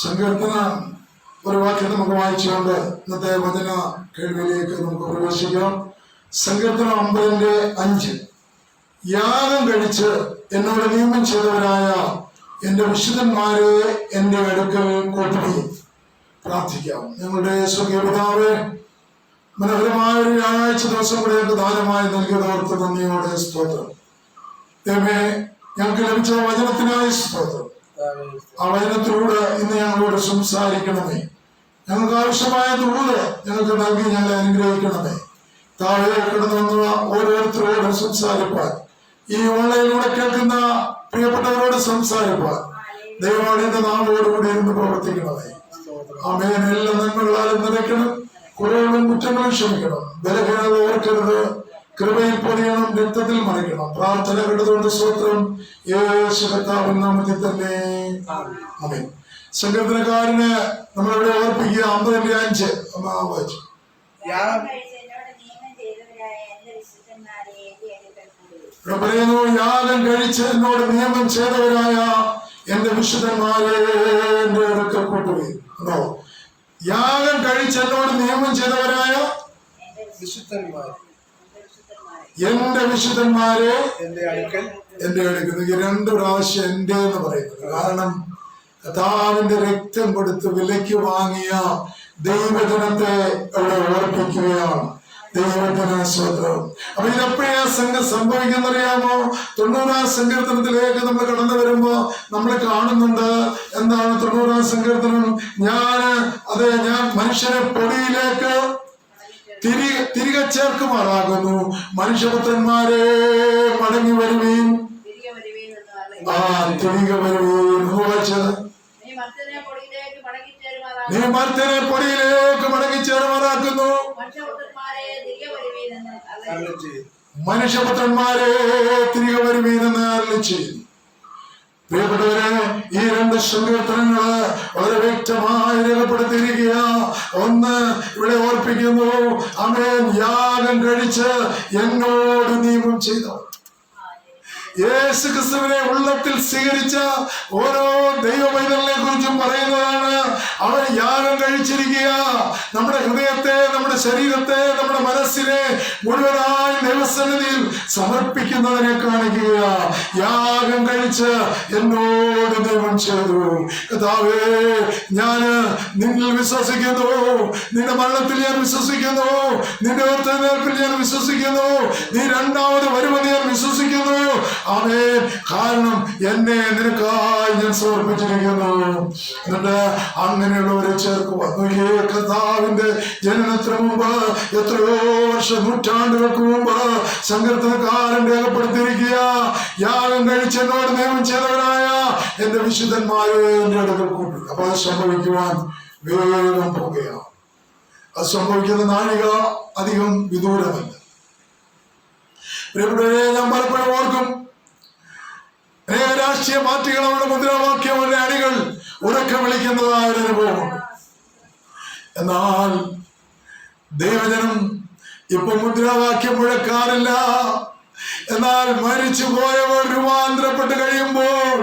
സങ്കീർത്തന ഒരു വാക്യം നമുക്ക് വായിച്ചുകൊണ്ട് ഇന്നത്തെ വചന കേൾവിയിലേക്ക് നമുക്ക് പ്രവേശിക്കാം. സങ്കീർത്തനം 50:5. യാഗം കഴിച്ച് എന്നോട് നിയമം ചെയ്തവരായ എൻ്റെ വിശുദ്ധന്മാരെ എൻ്റെ അടുക്കൽ കൂട്ടുകയും. പ്രാർത്ഥിക്കാം. ഞങ്ങളുടെ സ്വർഗീയ പിതാവേ, മനോഹരമായ ഒരു വ്യാഴാഴ്ച ദിവസം കൂടെ ഞങ്ങൾക്ക് ദാനമായി നൽകിയതോർത്ത് നന്ദിയോടെ സ്തോത്രം. ദൈവമേ, ഞങ്ങൾക്ക് ലഭിച്ച വചനത്തിനായി സ്തോത്രം. ആ വചനത്തിലൂടെ ഇന്ന് ഞങ്ങളോട് സംസാരിക്കണമേ. ഞങ്ങൾക്ക് ആവശ്യമായ ദൂത് ഞങ്ങൾക്ക് നൽകി ഞങ്ങളെ അനുഗ്രഹിക്കണമേ. താഴെ കിടന്നു വന്ന ഓരോരുത്തരോട് സംസാരിപ്പാൻ, ഈ ഓൺലൈനിലൂടെ കേൾക്കുന്ന പ്രിയപ്പെട്ടവരോട് സംസാരിപ്പാൻ ദൈവമാടിന്റെ നാമോടുകൂടി ഇരുന്ന് പ്രവർത്തിക്കണമേ. ആമേൻ. എല്ലാ നന്മകളാലും നിറയ്ക്കണം, കുറവുകളും കുറ്റങ്ങളും ക്ഷമിക്കണം, ബലഹീനത ഓർക്കരുത്, കൃപയിൽ പൊതിയണം, രക്തത്തിൽ മറിക്കണം. പ്രാർത്ഥന കേട്ടതുകൊണ്ട് സ്തോത്രം. യേശു കർത്താവിൻ നാമത്തിൽ തന്നെ ആമേൻ. സങ്കീർത്തനക്കാരന് നമ്മളിവിടെ ഓർപ്പിക്കുക 50:5 വായിച്ചു. ഇവിടെ പറയുന്നു, യാഗം കഴിച്ച് എന്നോട് നിയമം ചെയ്തവരായ എന്റെ വിശുദ്ധന്മാരെ എന്റെ അടുക്കൽ കൂട്ടുകയും. ഉണ്ടോ? യാഗം കഴിച്ച് എന്നോട് നിയമം ചെയ്തവരായ എന്റെ വിശുദ്ധന്മാരെ എന്റെ അടുക്കൽ. 2 പ്രാവശ്യം എന്റെ എന്ന് പറയുന്നത് കാരണം കർത്താവിന്റെ രക്തം കൊടുത്ത് വിലയ്ക്ക് വാങ്ങിയ ദൈവജനത്തെ അവിടെ ഓർപ്പിക്കുകയാണ്. ദൈവത്തിന് സ്തോത്രം. അപ്പൊ ഇതെപ്പോഴാ സംഭവിക്കുന്നറിയാമോ? 90-ാം സങ്കീർത്തനത്തിലേക്ക് നമ്മൾ കടന്നു വരുമ്പോ നമ്മൾ കാണുന്നുണ്ട് എന്താണ് 90-ാം സങ്കീർത്തനം. ഞാൻ മനുഷ്യനെ പൊടിയിലേക്ക് തിരികെ ചേർക്കുമാറാകുന്നു. മനുഷ്യപുത്രന്മാരെ മടങ്ങി വരുവീൻ. തിരികെ വരുവീൻ. നീ മർത്യനെ പൊടിയിലേക്ക് മടങ്ങി ചേരുമാറാക്കുന്നു. മനുഷ്യപുത്രന്മാരെ തിരികെ വരുവീനെന്ന് അരുളിച്ചെയ്യുന്നു. പ്രിയപ്പെട്ടവരെ, ഈ 2 സങ്കീർത്തനങ്ങള് വളരെ വ്യക്തമായി രേഖപ്പെടുത്തിയിരിക്കുക. ഒന്ന് ഇവിടെ ഓർപ്പിക്കുന്നു, ആമേൻ, യാഗം കഴിച്ച് എന്നോട് നിയമം ചെയ്തവർ. യേശു ക്രിസ്തുവിനെ ഉള്ളത്തിൽ സ്വീകരിച്ച ഓരോ ദൈവ പൈതലിനെ കുറിച്ചും പറയുന്നതാണ്. അവൻ യാഗം കഴിച്ചിരിക്കുക. നമ്മുടെ ഹൃദയത്തെ, നമ്മുടെ ശരീരത്തെ, നമ്മുടെ മനസ്സിനെ മുഴുവനായി ദൈവസന്നിധിയിൽ സമർപ്പിക്കുന്നതിനെ കാണിക്കുക. യാഗം കഴിച്ച് എന്നോട് ദൈവം ചെയ്തു. കർത്താവേ, ഞാൻ നിന്നിൽ വിശ്വസിക്കുന്നു, നിന്റെ മരണത്തിൽ ഞാൻ വിശ്വസിക്കുന്നു, നിന്റെ ഉയർത്തെഴുന്നേൽപ്പിൽ ഞാൻ വിശ്വസിക്കുന്നു, നീ രണ്ടാമത് വരുമെന്ന് ഞാൻ വിശ്വസിക്കുന്നു. ആമേൻ. കാരണം എന്നെ നിനക്കായി ഞാൻ സമർപ്പിച്ചിരിക്കുന്നു. എന്നിട്ട് അങ്ങനെയുള്ളവരെ ചേർക്കുക. കർത്താവിന്റെ ജനനത്തിന് മുമ്പ്, എത്രയോ നൂറ്റാണ്ടുകൾക്ക് മുമ്പ് സങ്കീർത്തനക്കാരൻ രേഖപ്പെടുത്തിയിരിക്കുക, യാഗം കഴിച്ച് എന്നോട് നിയമം ചെയ്തവരായ എന്റെ വിശുദ്ധന്മാരെ എന്റെ അടുക്കൽ കൂട്ടുക. അപ്പൊ അത് സംഭവിക്കുവാൻ വേഗം പോകുകയാണ്. അത് സംഭവിക്കുന്ന നാഴിക അധികം വിദൂരമല്ല. പ്രിയപ്പെട്ടവരെ, ഞാൻ പലപ്പോഴും ഓർക്കും, രാഷ്ട്രീയ പാർട്ടികൾ അവരുടെ മുദ്രാവാക്യം, അവരുടെ അണികൾ ഉറക്കം വിളിക്കുന്നതായ ഒരു അനുഭവമുണ്ട്. എന്നാൽ ദൈവജനം ഇപ്പൊ മുദ്രാവാക്യം മുഴക്കാറില്ല. എന്നാൽ മരിച്ചു പോയവർ രൂപാന്തരപ്പെട്ട് കഴിയുമ്പോൾ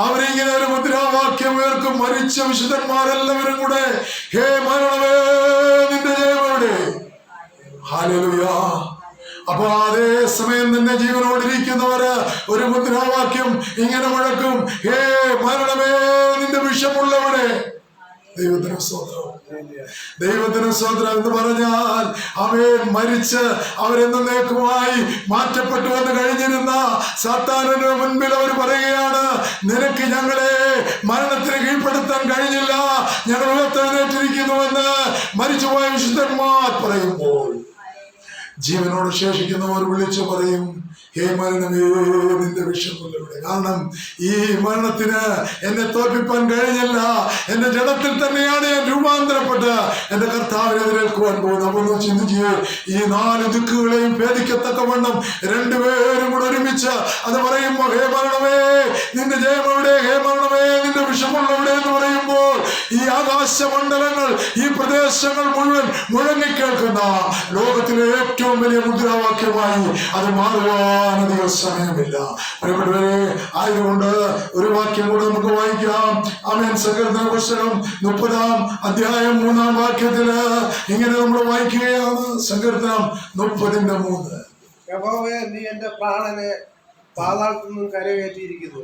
അവരിങ്ങനെ ഒരു മുദ്രാവാക്യം ഉയർക്കും. മരിച്ച വിശുദ്ധന്മാരെല്ലാവരും കൂടെ, ഹേ മരണമേ നിന്റെ ജയമെവിടെ. ഹല്ലേലൂയ. അപ്പൊ അതേ സമയം തന്നെ ജീവനോടിരിക്കുന്നവര് ഒരു മുദ്രാവാക്യം ഇങ്ങനെ മുഴക്കും, ഹേ മരണമേ നിന്റെ വിഷമുള്ളവിടെ. ദൈവത്തിന് സ്തോത്രം. ദൈവത്തിന് സ്തോത്രം എന്ന് പറഞ്ഞാൽ അവൻ മരിച്ച് അവരെന്നേക്കുമായി മാറ്റപ്പെട്ടു എന്ന് കഴിഞ്ഞിരുന്ന സാത്താനിന് മുൻപിൽ അവർ പറയുകയാണ്, നിനക്ക് ഞങ്ങളെ മരണത്തിന് കീഴ്പ്പെടുത്താൻ കഴിഞ്ഞില്ല, ഞങ്ങൾ ഉയർത്തെഴുന്നേറ്റിരിക്കുന്നുവെന്ന് മരിച്ചുപോയ വിശുദ്ധന്മാർ പറയുമ്പോൾ ജീവനോട് ശേഷിക്കുന്നവർ വിളിച്ചു പറയും, ഹേ മരണമേ നിന്റെ വിഷമുള്ളവിടെ. കാരണം ഈ മരണത്തിന് എന്നെ തോൽപ്പിക്കാൻ കഴിഞ്ഞില്ല. എന്റെ ജഡത്തിൽ തന്നെയാണ് ഞാൻ രൂപാന്തരപ്പെട്ട് എന്റെ കർത്താവിനെ എതിരേൽക്കുവാൻ പോകുന്നത്. അപ്പൊ ചിന്തിച്ച് ഈ 4 ദിക്കുകളെയും ഭേദിക്കത്തക്കവണ്ണം 2 പേരും കൂടെ ഒരുമിച്ച് അത് പറയുമ്പോൾ, ഹേ മരണമേ നിന്റെ ജയമെവിടെ, ഹേ മരണമേ നിന്റെ വിഷമുള്ളവിടെ എന്ന് പറയുമ്പോൾ ഈ ആകാശമണ്ഡലങ്ങൾ, ഈ പ്രദേശങ്ങൾ മുഴുവൻ മുഴങ്ങിക്കേൾക്കുന്ന ലോകത്തിലെ ഏറ്റവും വലിയ മുദ്രാവാക്യമായി അത് മാറുവാൻ അധികം സമയമില്ല. പ്രിയപ്പെട്ടവരെ, ആയതുകൊണ്ട് ഒരു വാക്യം കൂടെ നമുക്ക് വായിക്കാം. ആമേൻ. സങ്കീർത്തന പുസ്തകം 30-ാം അധ്യായം 3-ാം വാക്യത്തില് ഇങ്ങനെ നമ്മൾ വായിക്കുകയാണ്. സങ്കീർത്തനം 30:3. യഹോവേ, നീ എന്റെ പ്രാണനെ പാതാളത്തിൽ നിന്നും കരകയറ്റിയിരിക്കുന്നു.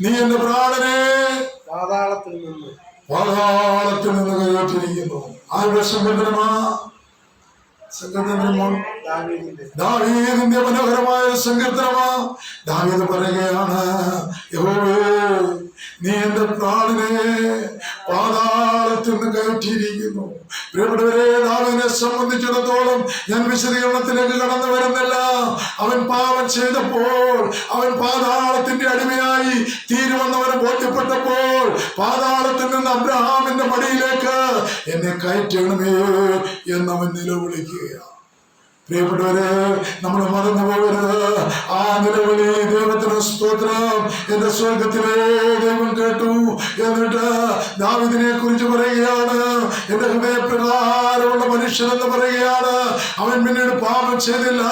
നീ എന്റെ പ്രാണനെ പാതാളത്തിൽ നിന്ന് കരകയറ്റിയിരിക്കുന്നു. ആരുടെ സങ്കീർത്തനമാ? ദാവീദിന്റെ മനോഹരമായ സങ്കീർത്തനമാ. ദാവീദ് പറയുകയാണ്, യഹോവേ, നീ എന്റെ പ്രാണനെ പാതാളത്തിൽ നിന്ന് കയറ്റിയിരിക്കുന്നു. പ്രിയപ്പെട്ടവരെ, ദാവീദിനെ സംബന്ധിച്ചിടത്തോളം ഞാൻ വിശദീകരണത്തിലേക്ക് കടന്നു വരുന്നില്ല. അവൻ പാപം ചെയ്തപ്പോൾ, അവൻ പാതാളത്തിന്റെ അടിമയായി തീരുമെന്നവനെ ബോധ്യപ്പെട്ടപ്പോൾ, പാതാളത്തിൽ നിന്ന് അബ്രഹാമിന്റെ മടിയിലേക്ക് എന്നെ കയറ്റണമേ എന്നവൻ നിലവിളിക്കുകയാണ്. പ്രിയപ്പെട്ടവരെ, നമ്മൾ മറന്നു പോകരുത്. ആ നിലവിളി ദൈവത്തിന് സ്തോത്രം. എന്റെ സ്വർഗത്തിലെ ദൈവം കേട്ടു. എന്നിട്ട് ദാവീദിനെ കുറിച്ച് പറയുകയാണ്, എന്റെ ഹൃദയപ്രകാരമുള്ള മനുഷ്യൻ എന്ന് പറയുകയാണ്. അവൻ പിന്നീട് പാപം ചെയ്തില്ല.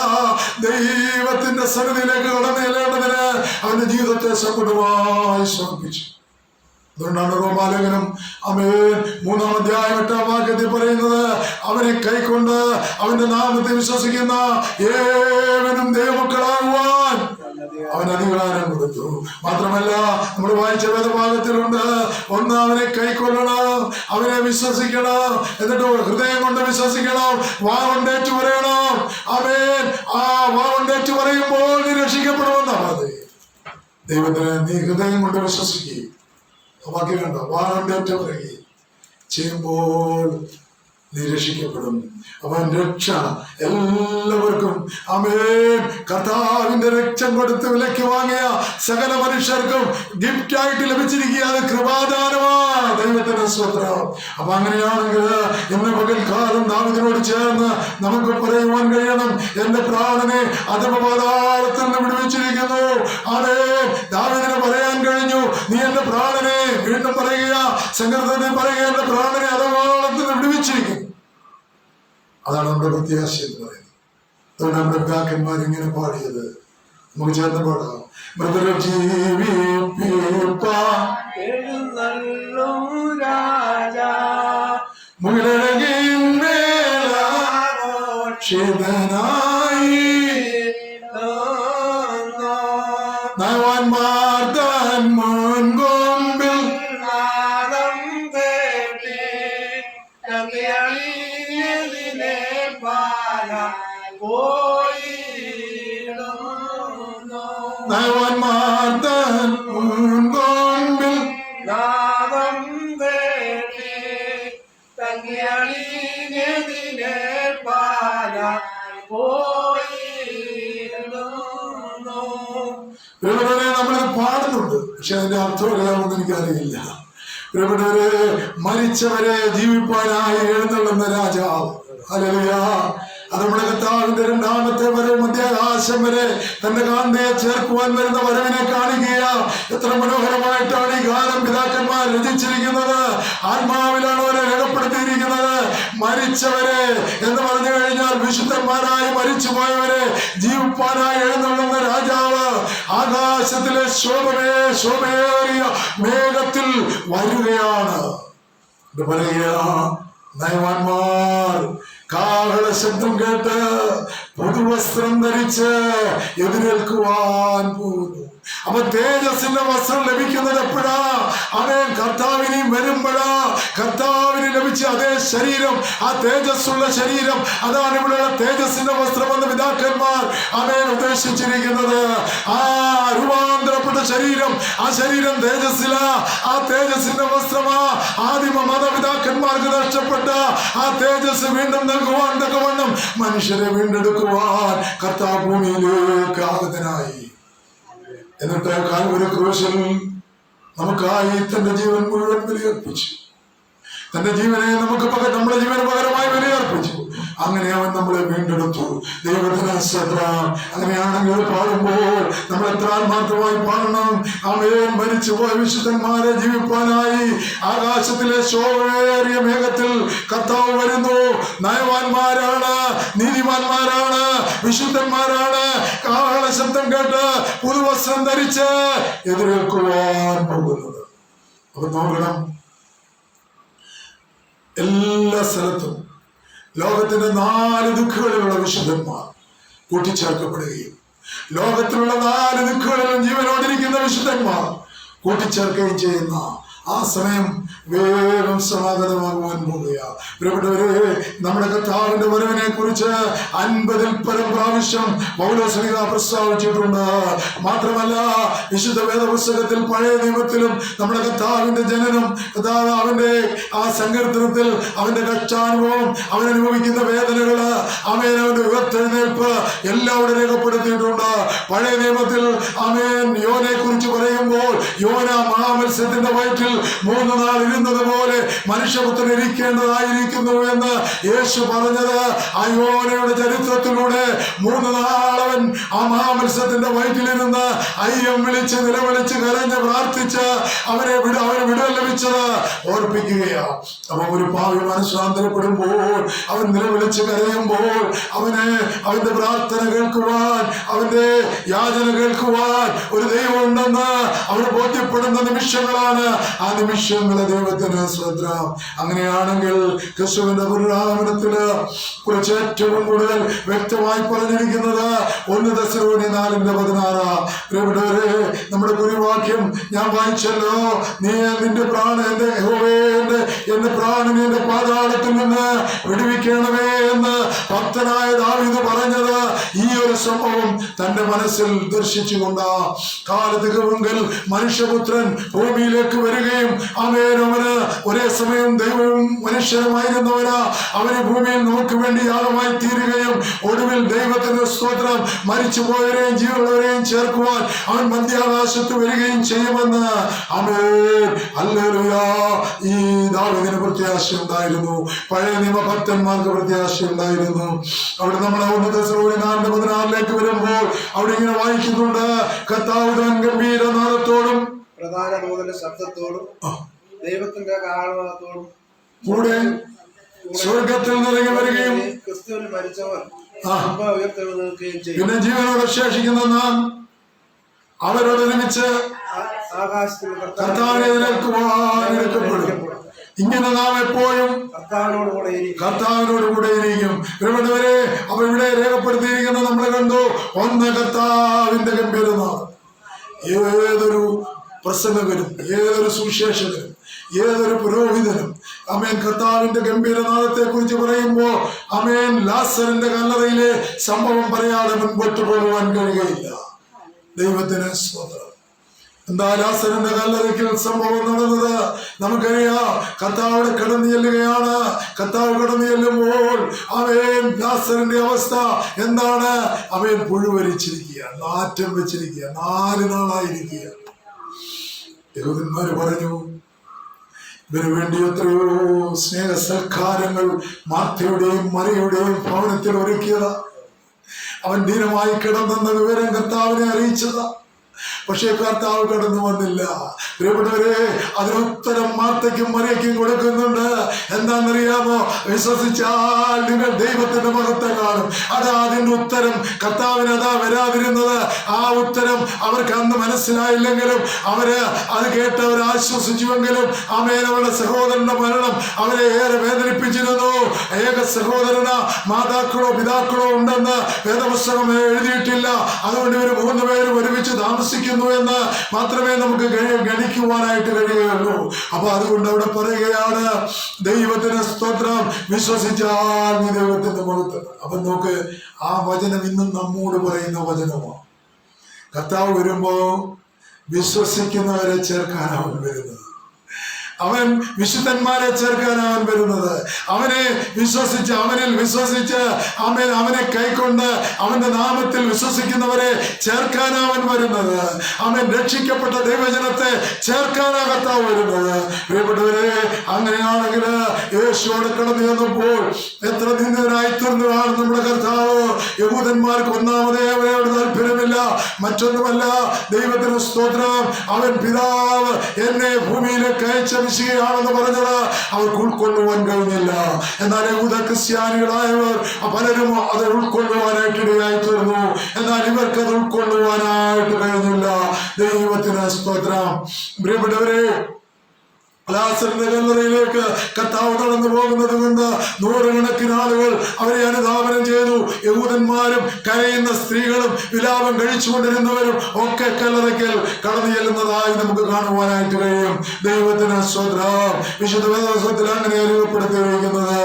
ദൈവത്തിന്റെ സന്നിധിയിലേക്ക് കടന്നു ചെല്ലേണ്ടതിന് അവന്റെ ജീവിതത്തെ സമ്പൂർണ്ണമായി സമർപ്പിച്ചു. അതുകൊണ്ടാണ് റോമാലേഖനം 3-ാം അധ്യായം 8-ാം വാക്യത്തിൽ പറയുന്നത്, അവനെ കൈക്കൊണ്ട് അവന്റെ നാമത്തെ വിശ്വസിക്കുന്ന ഏവനും ദൈവമക്കളാകുവാൻ അവൻ അധികാരം കൊടുത്തു. മാത്രമല്ല, നമ്മൾ വായിച്ച വേദഭാഗത്തിലുണ്ട്, ഒന്ന് അവനെ കൈക്കൊള്ളണം, അവനെ വിശ്വസിക്കണം, എന്നിട്ട് ഹൃദയം കൊണ്ട് വിശ്വസിക്കണം, വാ കൊണ്ടേറ്റു പറയണം. അവൻ ആ വാ കൊണ്ടേറ്റു പറയുമ്പോൾ നീ രക്ഷിക്കപ്പെടുമെന്നാണ്. ദൈവത്തിന് നീ ഹൃദയം കൊണ്ട് വിശ്വസിക്കുകയും ബാക്കി കണ്ടോ, വാണ്ടേറ്റ പറയുകയും ചെയ്യുമ്പോൾ നിരക്ഷിക്കപ്പെടും. അവൻ രക്ഷ എല്ലാവർക്കും. ആമേൻ. കർത്താവിന്റെ രക്തം കൊടുത്ത് വിലയ്ക്ക് വാങ്ങിയ സകല മനുഷ്യർക്കും ഗിഫ്റ്റ് ആയിട്ട് ലഭിച്ചിരിക്കുക. അത് കൃപാദാനമാ. ദൈവത്തിന്റെ സ്തോത്രം. അപ്പൊ അങ്ങനെയാണെങ്കിൽ ഇന്ന് പകൽക്കാലം ദാവീദിനോട് ചേർന്ന് നമുക്ക് പറയുവാൻ കഴിയണം, എന്റെ പ്രാണനെ അധമപാതാളത്തിൽ നിന്ന് വിടുവിച്ചിരിക്കുന്നു. ആമേൻ. ദാവീദിന് പറയാൻ കഴിഞ്ഞു, നീ എന്റെ പ്രാണനെ, വീണ്ടും പറയുക, സങ്കീർത്തനത്തിൽ പറയുക, എന്റെ പ്രാണനെ അധമപാതാളത്തിൽ നിന്ന് വിടുവിച്ചിരിക്കുന്നു. അതാണ് നമ്മുടെ പ്രത്യാശ എന്ന് പറയുന്നത്. അതുകൊണ്ട് നമ്മുടെ പിതാക്കന്മാർ ഇങ്ങനെ പാടിയത് നമുക്ക് ചേർന്ന് പാടാം. മൃതരെ നയവാൻമാർ തൻ മുൻകൊമ്പിൽ നയവാൻമാർ തൻ മുൻകൊമ്പിൽ നാദം തേടി തങ്ങിയണിഞ്ഞതിനെ പാല പോയിടുന്നു. നമ്മളിത് പാടുന്നുണ്ട്, പക്ഷെ അതിന്റെ അർത്ഥം അറിയാമെന്ന് എനിക്കറിയില്ല. പ്രിയപ്പെട്ടവരെ, മരിച്ചവരെ ജീവിപ്പാനായി എഴുന്നള്ളുന്ന രാജാവ്. ഹല്ലേലൂയ. അത് നമ്മുടെ കർത്താവിന്റെ രണ്ടാമത്തെ വരവ്, മധ്യാകാശം വരെ തന്റെ കാന്തയെ ചേർക്കുവാൻ വരുന്ന വരവിനെ കാണിക്കുക. എത്ര മനോഹരമായിട്ടാണ് ഈ ഗാനം പിതാക്കന്മാർ രചിച്ചിരിക്കുന്നത്. ആത്മാവിലാണ് അവരെ രേഖപ്പെടുത്തിയിരിക്കുന്നത്. മരിച്ചവരെ എന്ന് പറഞ്ഞു കഴിഞ്ഞാൽ വിശുദ്ധന്മാരായി മരിച്ചു പോയവരെ ജീവിപ്പാനായി എഴുന്നള്ളുന്ന രാജാവ് ആകാശത്തിലെ ശോഭയേറിയ മേഘത്തിൽ വരികയാണ്. ഇത് പറയുക, നയവാന്മാർ കാഹള ശബ്ദം കേട്ട് പുതുവസ്ത്രം ധരിച്ച് എതിരേൽക്കുവാൻ പോകുന്നു. അപ്പൊ തേജസ്സിന്റെ വസ്ത്രം ലഭിക്കുന്നത് എപ്പോഴാ? അവൻ കർത്താവിനെയും വരുമ്പോഴാ. കർത്താവിന് ലഭിച്ച അതേ ശരീരം, ആ തേജസ്സുള്ള ശരീരം, അതാണ് ഇവിടെയുള്ള തേജസ്സിന്റെ വസ്ത്രം എന്ന് പിതാക്കന്മാർ അവൻ ഉദ്ദേശിച്ചിരിക്കുന്നത്. ആ രൂപാന്തരപ്പെട്ട ശരീരം, ആ ശരീരം തേജസ്സിലാ. ആ തേജസ്സിന്റെ വസ്ത്രമാ ആദിമ മാതാപിതാക്കന്മാർക്ക് നഷ്ടപ്പെട്ട ആ തേജസ് വീണ്ടും നൽകുവാൻ തക്കവണ്ണം മനുഷ്യരെ വീണ്ടെടുക്കുവാൻ കർത്താവ് ഭൂമിയിലേക്ക് ആഗതനായി. എന്നിട്ട് കാൽവരി ക്രൂശിൽ നമുക്കായി തന്റെ ജീവൻ മുഴുവൻ ബലിയർപ്പിച്ചു. തന്റെ ജീവനെ നമുക്ക് നമ്മുടെ ജീവന് പകരമായി ബലിയർപ്പിച്ചു. അങ്ങനെ അവൻ നമ്മളെ വീണ്ടെടുത്തു. ദൈവത്തിന് സ്തോത്രം. അങ്ങനെയാണെങ്കിൽ പാടുമ്പോൾ നമ്മൾ എത്ര ആത്മാർത്ഥമായി പാടണം. ആമേൻ. മരിച്ചുപോയ വിശുദ്ധന്മാരെ ജീവിപ്പാനായി ആകാശത്തിലെ ശോഭയേറിയ മേഘത്തിൽ കർത്താവ് വരുന്നു. നയവാന്മാരാണ്, നീതിമാന്മാരാണ്, വിശുദ്ധന്മാരാണ് കാഹള ശബ്ദം കേട്ട് പുതുവസ്ത്രം ധരിച്ച് എതിരേൽക്കുവാൻ പോകുന്നത്. അപ്പൊ നോക്കണം, എല്ലാ സ്ഥലത്തും ലോകത്തിന്റെ 4 ദിക്കുകളിലുള്ള വിശുദ്ധന്മാർ കൂട്ടിച്ചേർക്കപ്പെടുകയും ലോകത്തിലുള്ള 4 ദിക്കുകളിലും ജീവനോടിരിക്കുന്ന വിശുദ്ധന്മാർ കൂട്ടിച്ചേർക്കുകയും ചെയ്യുന്ന ആ സമയം വേഗം സമാഗതമാകുവാൻ പോവുകയാണ്. പ്രിയപ്പെട്ടവരെ, നമ്മുടെ കർത്താവിന്റെ വരവിനെ കുറിച്ച് 50-ൽ പരം പ്രാവശ്യം പൗലോസ്ലീഹ പ്രസ്താവിച്ചിട്ടുണ്ട്. മാത്രമല്ല, വിശുദ്ധ വേദപുസ്തകത്തിൽ പഴയ നിയമത്തിലും നമ്മുടെ കർത്താവിന്റെ ജനനം, അവന്റെ ആ സങ്കീർത്തനത്തിൽ അവന്റെ കഷ്ടാനുഭവം, അവൻ അനുഭവിക്കുന്ന വേദനകള്, അവന്റെ ഉയർത്തെഴുന്നേൽപ്പ് എല്ലാം അവിടെ രേഖപ്പെടുത്തിയിട്ടുണ്ട്. പഴയ നിയമത്തിൽ യോനെ കുറിച്ച് പറയുമ്പോൾ യോന മഹാമത്സ്യത്തിന്റെ വയറ്റിൽ 3 നാൾ ഇരുന്നത് പോലെ മനുഷ്യപുത്രൻ ഇരിക്കേണ്ടതായിരിക്കുന്നു എന്ന് യേശു പറഞ്ഞത് ആ യോനയുടെ ചരിത്രത്തിലൂടെ 3 നാളവൻ ആ മഹാമത്സ്യത്തിന്റെ വയറ്റിലിരുന്ന് അയ്യം വിളിച്ച് നിലവിളിച്ച് കരഞ്ഞ് പ്രാർത്ഥിച്ച് അവന് വിടുതൽ ലഭിച്ചത് ഓർപ്പിക്കുകയാണ്. അപ്പൊ ഒരു പാവി മനസ്സാന്തരപ്പെടുമ്പോൾ, അവൻ നിലവിളിച്ച് കരയുമ്പോൾ, അവന്റെ പ്രാർത്ഥന കേൾക്കുവാൻ, അവന്റെ യാചന കേൾക്കുവാൻ ഒരു ദൈവം ഉണ്ടെന്ന് അവന് ബോധ്യപ്പെടുന്ന നിമിഷങ്ങളാണ് ആ നിമിഷങ്ങളെ ദൈവത്തിന് ശ്രദ്ധ. അങ്ങനെയാണെങ്കിൽ ക്രിസ്തുവിന്റെ പുനരാഗമനത്തില് കുറിച്ച് ഏറ്റവും കൂടുതൽ വ്യക്തമായി പറഞ്ഞിരിക്കുന്നത് 1 തെസ്സലോനിക്കർ 4:16. പ്രിയപ്പെട്ടവരെ, നമ്മുടെ കുറിവാക്യം ഞാൻ വായിച്ചല്ലോ. നീ നിന്റെ പ്രാണന്റെ എന്റെ പ്രാണനെ എന്റെ പാതാളത്തിൽ നിന്ന് വിടുവിക്കണമേ എന്ന് ഭക്തനായ ദാവീദ് പറഞ്ഞത് ഈ ഒരു സംഭവം തന്റെ മനസ്സിൽ ദർശിച്ചുകൊണ്ടാ. കാലത്തികമെങ്കിൽ മനുഷ്യപുത്രൻ ഭൂമിയിലേക്ക് വരികയും അവന് ഒരേ സമയം ദൈവവും മനുഷ്യരുമായിരുന്നവനാ. അവന് ഭൂമിയിൽ നമുക്ക് വേണ്ടി യാഗമായി തീരുകയും ഒടുവിൽ ദൈവത്തിന്റെ സ്തോത്രം മരിച്ചുപോയവരെയും ജീവനുള്ളവരെയും ചേർക്കുവാൻ അവൻ മധ്യാകാശത്ത് വരികയും ചെയ്യുമെന്ന് ആമേൻ ഹല്ലേലൂയ. ഈ ദാവീദിന് പ്രത്യാശ ഉണ്ടായിരുന്നു, പഴയ നിയമ ഭക്തന്മാർക്ക് പ്രത്യാശ ഉണ്ടായിരുന്നു. അവിടെ നമ്മളെ 1 തെസ്സലോനിക്കർ 4:16 വരുമ്പോൾ അവിടെ ഇങ്ങനെ വായിക്കുന്നുണ്ട്, കർത്താവ് താൻ ഗംഭീരനാദത്തോടും പ്രധാന ദൂതന്റെ ശബ്ദത്തോടും ദൈവത്തിന്റെ കാഹളത്തോടും കൂടെ സ്വർഗത്തിൽ നിറങ്ങി വരികയും ക്രിസ്തുവിൽ മരിച്ചവർ ഉയർത്തെഴുന്നേൽക്കുകയും ചെയ്യും. പിന്നെ ജീവനോട് ശേഷിക്കുന്ന നാം അവരോടൊരുമിച്ച് ആകാശത്തിൽ കർത്താവിനെ എതിരേൽക്കുവാൻ എടുക്കപ്പെടും. ഇങ്ങനെ നാം എപ്പോഴും കർത്താവിനോട് കൂടെ ഇരിക്കും. പ്രിയപ്പെട്ടവരെ, അവ ഇവിടെ രേഖപ്പെടുത്തിയിരിക്കുന്നത് നമ്മൾ കണ്ടു. 1 കർത്താവിന്റെ ഗംഭീരനാദം. ഏതൊരു പ്രസംഗകനും, ഏതൊരു സുവിശേഷകനും, ഏതൊരു പുരോഹിതനും കർത്താവിന്റെ ഗംഭീരനാദത്തെ കുറിച്ച് പറയുമ്പോ ലാസറിന്റെ കല്ലറയിലെ സംഭവം പറയാതെ മുൻപോട്ട് പോകുവാൻ കഴിയുകയില്ല. ദൈവത്തിന് സ്തോത്രം. എന്താ ലാസറിന്റെ കല്ലറയ്ക്കൽ സംഭവം നടന്നത് നമുക്കറിയാം. കർത്താവ് കടന്നു ചെല്ലുകയാണ്. കർത്താവ് കടന്നു ചെല്ലുമ്പോൾ ലാസറിന്റെ അവസ്ഥ എന്താണ്? പുഴുവരിച്ചിരിക്കുക, നാറ്റം വെച്ചിരിക്കുക, 4 നാളായിരിക്കുക. യഹൂദന്മാര് പറഞ്ഞു, ഇവന് വേണ്ടി എത്രയോ സ്നേഹ സൽക്കാരങ്ങൾ മാർത്തയുടെയും മറിയുടെയും ഭവനത്തിൽ ഒരുക്കിയതാ. അവൻ ദീനമായി കിടന്നെന്ന വിവരം കർത്താവിനെ അറിയിച്ചതാ. പക്ഷേ കർത്താവ് കടന്നു വന്നില്ല. പ്രിയപ്പെട്ടവരെ, അതിനുത്തരം മാർത്തയ്ക്കും മറിയയ്ക്കും കൊടുക്കുന്നുണ്ട്. എന്താണെന്നറിയാമോ? വിശ്വസിച്ചാൽ നിങ്ങൾ ദൈവത്തിന്റെ മഹത്വം കാണും. അതാ അതിന്റെ ഉത്തരം. കർത്താവിന് അതാ വരാതിരുന്നത്. ആ ഉത്തരം അവർക്ക് അന്ന് മനസ്സിലായില്ലെങ്കിലും അവര് അത് കേട്ടവർ ആശ്വസിച്ചുവെങ്കിലും അവരുടെ സഹോദരന്റെ മരണം അവരെ ഏറെ വേദനിപ്പിച്ചിരുന്നു. ഏക സഹോദരന് മാതാക്കളോ പിതാക്കളോ ഉണ്ടെന്ന് വേദപുസ്തകം എഴുതിയിട്ടില്ല. അതുകൊണ്ട് ഇവർ 3 പേരും ഒരുമിച്ച് താമസിക്കുന്നു എന്ന് മാത്രമേ നമുക്ക് ഗണിക്കുവാനായിട്ട് കഴിയുകയുള്ളൂ. അപ്പൊ അതുകൊണ്ട് അവിടെ പറയുകയാണ്, ദൈവത്തിന് സ്തോത്രം, വിശ്വസിച്ചാൽ നീ ദൈവത്തിന്റെ മഹത്വം. അപ്പൊ നോക്ക്, ആ വചനം ഇന്നും നമ്മോട് പറയുന്ന വചനമാണ്. കർത്താവ് വരുമ്പോ വിശ്വസിക്കുന്നവരെ ചേർക്കാനാവും വരുന്നത്. അവൻ വിശുദ്ധന്മാരെ ചേർക്കാനാണ് അവൻ വരുന്നത്. അവനെ വിശ്വസിച്ച്, അവനിൽ വിശ്വസിച്ച് അവനെ കൈക്കൊണ്ട് അവന്റെ നാമത്തിൽ വിശ്വസിക്കുന്നവരെ ചേർക്കാനാ അവൻ വരുന്നത്. അവൻ രക്ഷിക്കപ്പെട്ട ദൈവജനത്തെ ചേർക്കാനാ കർത്താവ് വരുന്നത്. പ്രിയപ്പെട്ടവരെ, അങ്ങനെയാണെങ്കിൽ യേശുവോട് കടന്നു ചെന്നപ്പോൾ എത്ര നിന്ദനായി തീർന്നതാണ് നമ്മുടെ കർത്താവ്. യഹൂദന്മാർക്ക് ഒന്നാമതേ അവനോട് താല്പര്യമില്ല, മറ്റൊന്നുമല്ല, ദൈവത്തിന് സ്തോത്രം, അവൻ പിതാവ് എന്നെ ഭൂമിയിലേക്ക് അയച്ച മിശിഹയാണെന്ന് പറഞ്ഞത് അവർക്ക് ഉൾക്കൊള്ളുവാൻ കഴിഞ്ഞില്ല. എന്നാൽ യഹൂദ ക്രിസ്ത്യാനികളായവർ പലരും അത് ഉൾക്കൊള്ളുവാനായിട്ട് ഇടയായി തീർന്നു. എന്നാൽ ഇവർക്ക് അത് ഉൾക്കൊള്ളുവാനായിട്ട് കഴിഞ്ഞില്ല. ദൈവത്തിന് സ്തോത്രം. പ്രിയപ്പെട്ടവരെ, ലാസറിന്റെ കല്ലറയിലേക്ക് കർത്താവ് നടന്നു പോകുന്നത് കൊണ്ട് നൂറുകണക്കിന് ആളുകൾ അവരെ അനുധാവനം ചെയ്തു. യഹൂദന്മാരും കരയുന്ന സ്ത്രീകളും വിലാപം കഴിച്ചുകൊണ്ടിരുന്നവരും ഒക്കെ കല്ലറയ്ക്കൽ കടന്നു ചെല്ലുന്നതായി നമുക്ക് കാണുവാനായിട്ട് കഴിയും. ദൈവത്തിന് സ്തോത്രം. വിശുദ്ധ വേദപുസ്തകത്തിൽ അങ്ങനെ അനുഭവപ്പെടുത്തിയിരിക്കുന്നത്.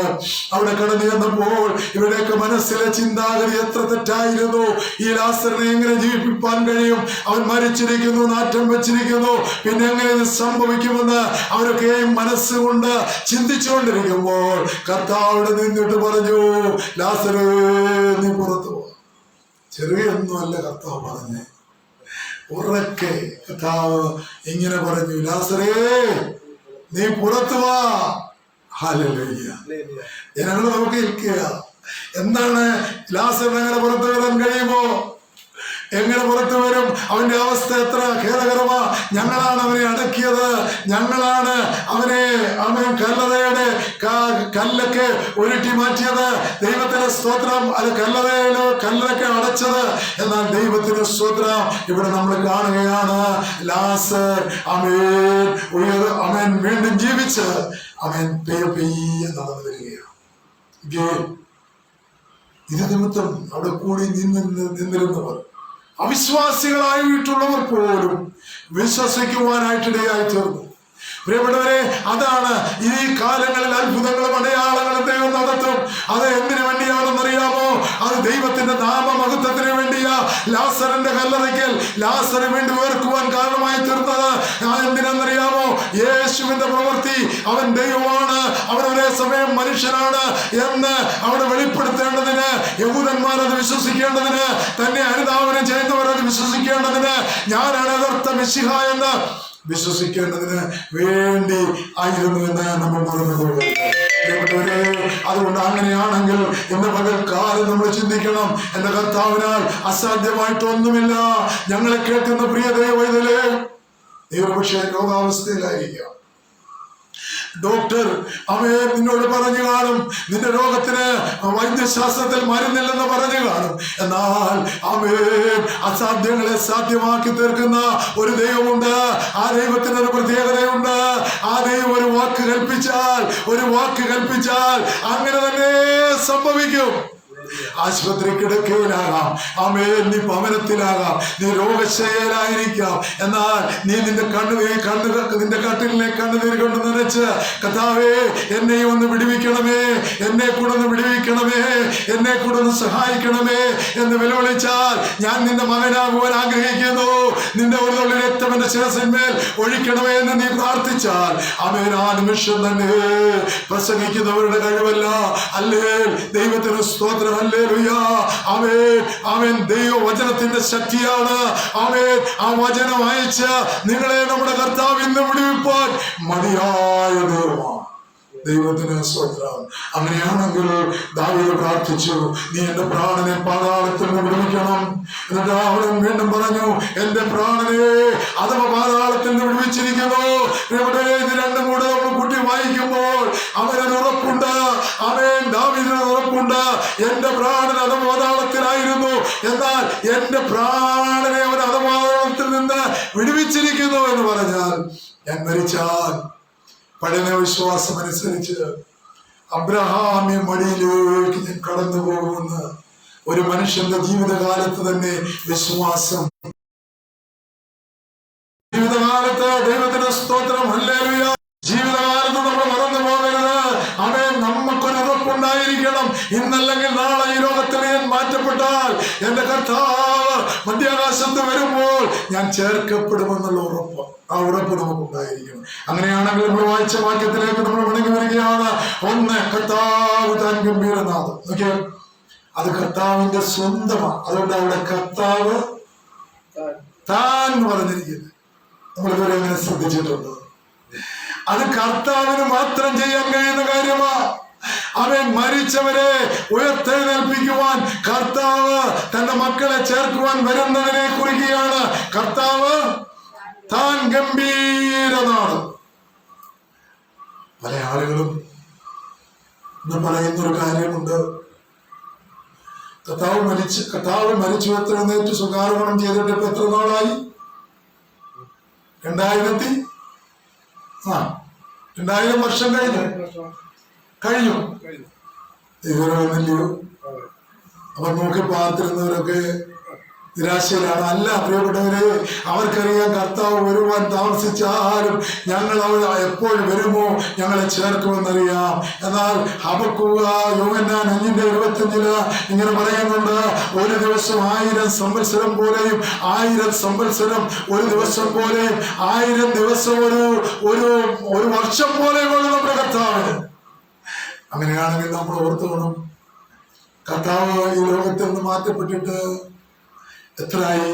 അവിടെ കടന്നു ചെന്നപ്പോൾ ഇവരുടെയൊക്കെ മനസ്സിലെ ചിന്താഗതി എത്ര തെറ്റായിരുന്നു. ഈ ലാസറിനെ എങ്ങനെ ജീവിപ്പിക്കാൻ കഴിയും? അവൻ മരിച്ചിരിക്കുന്നു, നാറ്റം വെച്ചിരിക്കുന്നു, പിന്നെ എങ്ങനെ ഇത് സംഭവിക്കുമെന്ന് അവർ മനസ്സുകൊണ്ട് ചിന്തിച്ചുകൊണ്ടിരിക്കുമ്പോൾ കർത്താവിടെ നിന്നിട്ട് പറഞ്ഞു, ലാസറേ നീ പുറത്തു പോ. ചെറിയൊന്നുമല്ല കർത്താവ് പറഞ്ഞേ, ഉറക്കെ കർത്താവ് ഇങ്ങനെ പറഞ്ഞു, ലാസറേ നീ പുറത്തു വാ. ഹല്ലേലൂയ. ജനങ്ങൾ നമുക്ക് ഇരിക്കുക. എന്താണ് ലാസറിന് അങ്ങനെ പുറത്തു വരാൻ കഴിയുമോ? എങ്ങനെ പുറത്തു വരും? അവന്റെ അവസ്ഥ എത്ര ഖേദകരമാ. ഞങ്ങളാണ് അവനെ അടക്കിയത്, ഞങ്ങളാണ് അവൻ കല്ലറയുടെ കല്ലൊക്കെ ഉരുട്ടി മാറ്റിയത്. ദൈവത്തിന് സ്തോത്രം. അത് കല്ലറയൊക്കെ അടച്ചത്. എന്നാൽ ദൈവത്തിന് സ്തോത്രം, ഇവിടെ നമ്മൾ കാണുകയാണ് ലാസർ അവൻ വീണ്ടും ജീവിച്ച് അവൻ പെയ്യെ നടന്നു വരികയാണ്. ഇത് നിമിത്തം അവിടെ കൂടി നിന്നിരുന്നവർ, അവിശ്വാസികളായിട്ടുള്ളവർ പോലും വിശ്വസിക്കുവാനായിട്ടിടയായി തീർന്നു. പ്രിയപ്പെട്ടവരെ, അതാണ് ഈ കാലങ്ങളിൽ അത്ഭുതങ്ങളും അടയാളങ്ങളും ദൈവം നടത്തും. അത് എന്തിനു വേണ്ടിയാണെന്നറിയാമോ? അത് ദൈവത്തിന്റെ നാമമഹത്വത്തിന് വേണ്ടിയാ. ലാസറിന്റെ കല്ലറയ്ക്കൽ ലാസറ് വേണ്ടി വേർക്കുവാൻ കാരണമായി തീർന്നത് എന്തിനെന്നറിയാമോ? യേശുവിന്റെ പ്രവൃത്തി. അവൻ ദൈവമാണ്, അവൻ ഒരേ സമയം മനുഷ്യനാണ് എന്ന് അവിടെ വെളിപ്പെടുത്തേണ്ടതിന്, യഹൂദന്മാരത് വിശ്വസിക്കേണ്ടതിന്, തന്നെ അനുധാവനം ചെയ്യുന്നവരത് വിശ്വസിക്കേണ്ടതിന്, ഞാനാണ് യഥാർത്ഥ മിശിഹ എന്ന് വിശ്വസിക്കേണ്ടതിന് വേണ്ടി ആയിരുന്നു എന്ന് നമ്മൾ മറന്നുപോകും. അതുകൊണ്ട് അങ്ങനെയാണെങ്കിൽ ഇന്ന് പകൽക്കാലം നമ്മൾ ചിന്തിക്കണം, എന്റെ കർത്താവിനാൽ അസാധ്യമായിട്ടൊന്നുമില്ല. ഞങ്ങളെ കേൾക്കുന്ന പ്രിയ ദൈവവൈതലേ, ദൈവപക്ഷേ രോഗാവസ്ഥയിലായിരിക്കാം. ഡോക്ടർ നിന്നോട് പറഞ്ഞു കാണും, നിന്റെ രോഗത്തിന് വൈദ്യശാസ്ത്രത്തിൽ മരുന്നില്ലെന്ന് പറഞ്ഞു കാണും. എന്നാൽ അസാധ്യങ്ങളെ സാധ്യമാക്കി തീർക്കുന്ന ഒരു ദൈവമുണ്ട്. ആ ദൈവത്തിന് ഒരു പ്രത്യേകതയുണ്ട്. ആ ദൈവം ഒരു വാക്ക് കൽപ്പിച്ചാൽ അങ്ങനെ തന്നെ സംഭവിക്കും. ആശുപത്രി കിടക്കയിലാകാം, നീ ഭവനത്തിലാകാം, നീ രോഗശയ്യയിലായിരിക്കാം. എന്നാൽ നീ നിന്റെ കട്ടിലിനെ കണ്ണുനീർ കൊണ്ട് നനച്ച്, കർത്താവേ എന്നെയും ഒന്ന് വിടുവിക്കണമേ, എന്നെ കൂടെ ഒന്ന് വിടുവിക്കണമേ, എന്നെ കൂടെ ഒന്ന് സഹായിക്കണമേ എന്ന് വിലവിളിച്ചാൽ, ഞാൻ നിന്റെ മകനാകുവാൻ ആഗ്രഹിക്കുന്നു, നിന്റെ ഒരു തുള്ളി രക്തം എന്റെ ശിരസിന്മേൽ ഒഴിക്കണമേ എന്ന് നീ പ്രാർത്ഥിച്ചാൽ, ആ നിമിഷം തന്നെ പ്രസംഗിക്കുന്നവരുടെ കഴിവല്ല, അല്ലേ ദൈവത്തിന് സ്തോത്രം. അവൻ ദൈവവചനത്തിന്റെ ശക്തിയാണ്. ആ വചനം അയച്ച് നിങ്ങളെ നമ്മുടെ കർത്താവ് ഇന്ന് വിടുവിപ്പാൻ മതിയായ ദൈവമാണ്. ദൈവത്തിന് സ്തോത്രം. അങ്ങനെയാണെങ്കിൽ ദാവീദ് പ്രാർത്ഥിച്ചു, നീ എന്റെ പ്രാണനെ പാതാളത്തിൽ നിന്ന് വിടുവിക്കണം. എന്നിട്ട് അവൻ വീണ്ടും പറഞ്ഞു, എന്റെ പ്രാണനെ അഥവാ പാതാളത്തിൽ നിന്ന് വിടുവിച്ചിരിക്കുന്നു. ഇത് രണ്ടും കൂടെ നമ്മൾ കൂട്ടി വായിക്കുമ്പോൾ അവനൊരു ഉറപ്പുണ്ട്. ദാവീദിന് ഉറപ്പുണ്ട്, എന്റെ പ്രാണൻ അധപാതാളത്തിലായിരുന്നു, എന്നാൽ എന്റെ പ്രാണനെ അവൻ അധപാതാളത്തിൽ നിന്ന് വിടുവിച്ചിരിക്കുന്നു എന്ന് പറഞ്ഞാൽ, ഞാൻ മരിച്ചാൽ പഴയ വിശ്വാസം അനുസരിച്ച് അബ്രഹാമ്യ മടിയിലേക്ക് ഞാൻ കടന്നു പോകുമെന്ന് ഒരു മനുഷ്യന്റെ ജീവിതകാലത്ത് തന്നെ വിശ്വാസം. ജീവിതകാലത്ത് ദൈവത്തിന്റെ സ്തോത്രം, ഹല്ലേലൂയ. ജീവിതകാലത്ത് നമ്മൾ മറന്നു പോകരുത്. നമുക്കൊരു ഉറപ്പുണ്ടായിരിക്കണം, ഇന്നല്ലെങ്കിൽ നാളെ ഈ ലോകത്തിൽ ഞാൻ മാറ്റപ്പെട്ടാൽ എന്റെ കർത്താവ് മധ്യാകാശത്ത് വരുമ്പോൾ ഞാൻ ചേർക്കപ്പെടുമെന്നുള്ള ഉറപ്പ്. ആ ഉറപ്പ് നമുക്കുണ്ടായിരിക്കണം. അങ്ങനെയാണെങ്കിൽ നമ്മൾ വായിച്ച വാക്യത്തിലേക്ക് നമ്മൾ മടങ്ങി വരികയാണ്. ഒന്ന്, കർത്താവ് താൻ ഗംഭീരനാഥം. അത് കർത്താവിന്റെ സ്വന്തമാണ്. അതുകൊണ്ട് അവിടെ കർത്താവ് താൻ എന്ന് പറഞ്ഞിരിക്കുന്നത് നമ്മളിതുവരെ അങ്ങനെ ശ്രദ്ധിച്ചിട്ടുണ്ടോ? അത് കർത്താവിന് മാത്രം ചെയ്യാൻ കഴിയുന്ന കാര്യമാ. അവൻ മരിച്ചവരെ ഉയർത്തെഴുന്നേൽപ്പിക്കുവാൻ കർത്താവ് തന്റെ മക്കളെ ചേർക്കുവാൻ വരുന്നതിനെ കുറിക്കുകയാണ്. കർത്താവ് താൻ ഗംഭീരനാണ്. പല ആളുകളും ഇന്ന് പറയുന്നൊരു കാര്യമുണ്ട്, കർത്താവ് മരിച്ചു എഴുന്നേറ്റ് സുഖാരോപണം ചെയ്തിട്ട് ഇപ്പൊ എത്ര നാളായി? 2000 വർഷം കഴിഞ്ഞു. ഇതുവരെ വന്നില്ലയോ? അപ്പൊ നോക്കി പാർത്തിരുന്നവരൊക്കെ നിരാശയിലാണ്. അല്ല പ്രിയപ്പെട്ടവരെ, അവർക്കറിയാം കർത്താവ് വരുവാൻ താമസിച്ചാലും ഞങ്ങൾ എപ്പോൾ വരുമോ ഞങ്ങളെ ചേർക്കുമെന്നറിയാം. എന്നാൽ ഹബക്കൂക യോഹന്നാൻ 5:25 ഇങ്ങനെ പറയുന്നുണ്ട്, ഒരു ദിവസം 1000 സംവത്സരം പോലെയും 1000 സംവത്സരം ഒരു ദിവസം പോലെയും 1000 ദിവസം ഒരു വർഷം പോലെയുമാണ് നമ്മുടെ കർത്താവിന്. അങ്ങനെയാണെങ്കിൽ നമ്മൾ ഓർത്തോണം, കർത്താവ് ഈ ലോകത്തിൽ നിന്ന് മാറ്റപ്പെട്ടിട്ട് എത്രയായി?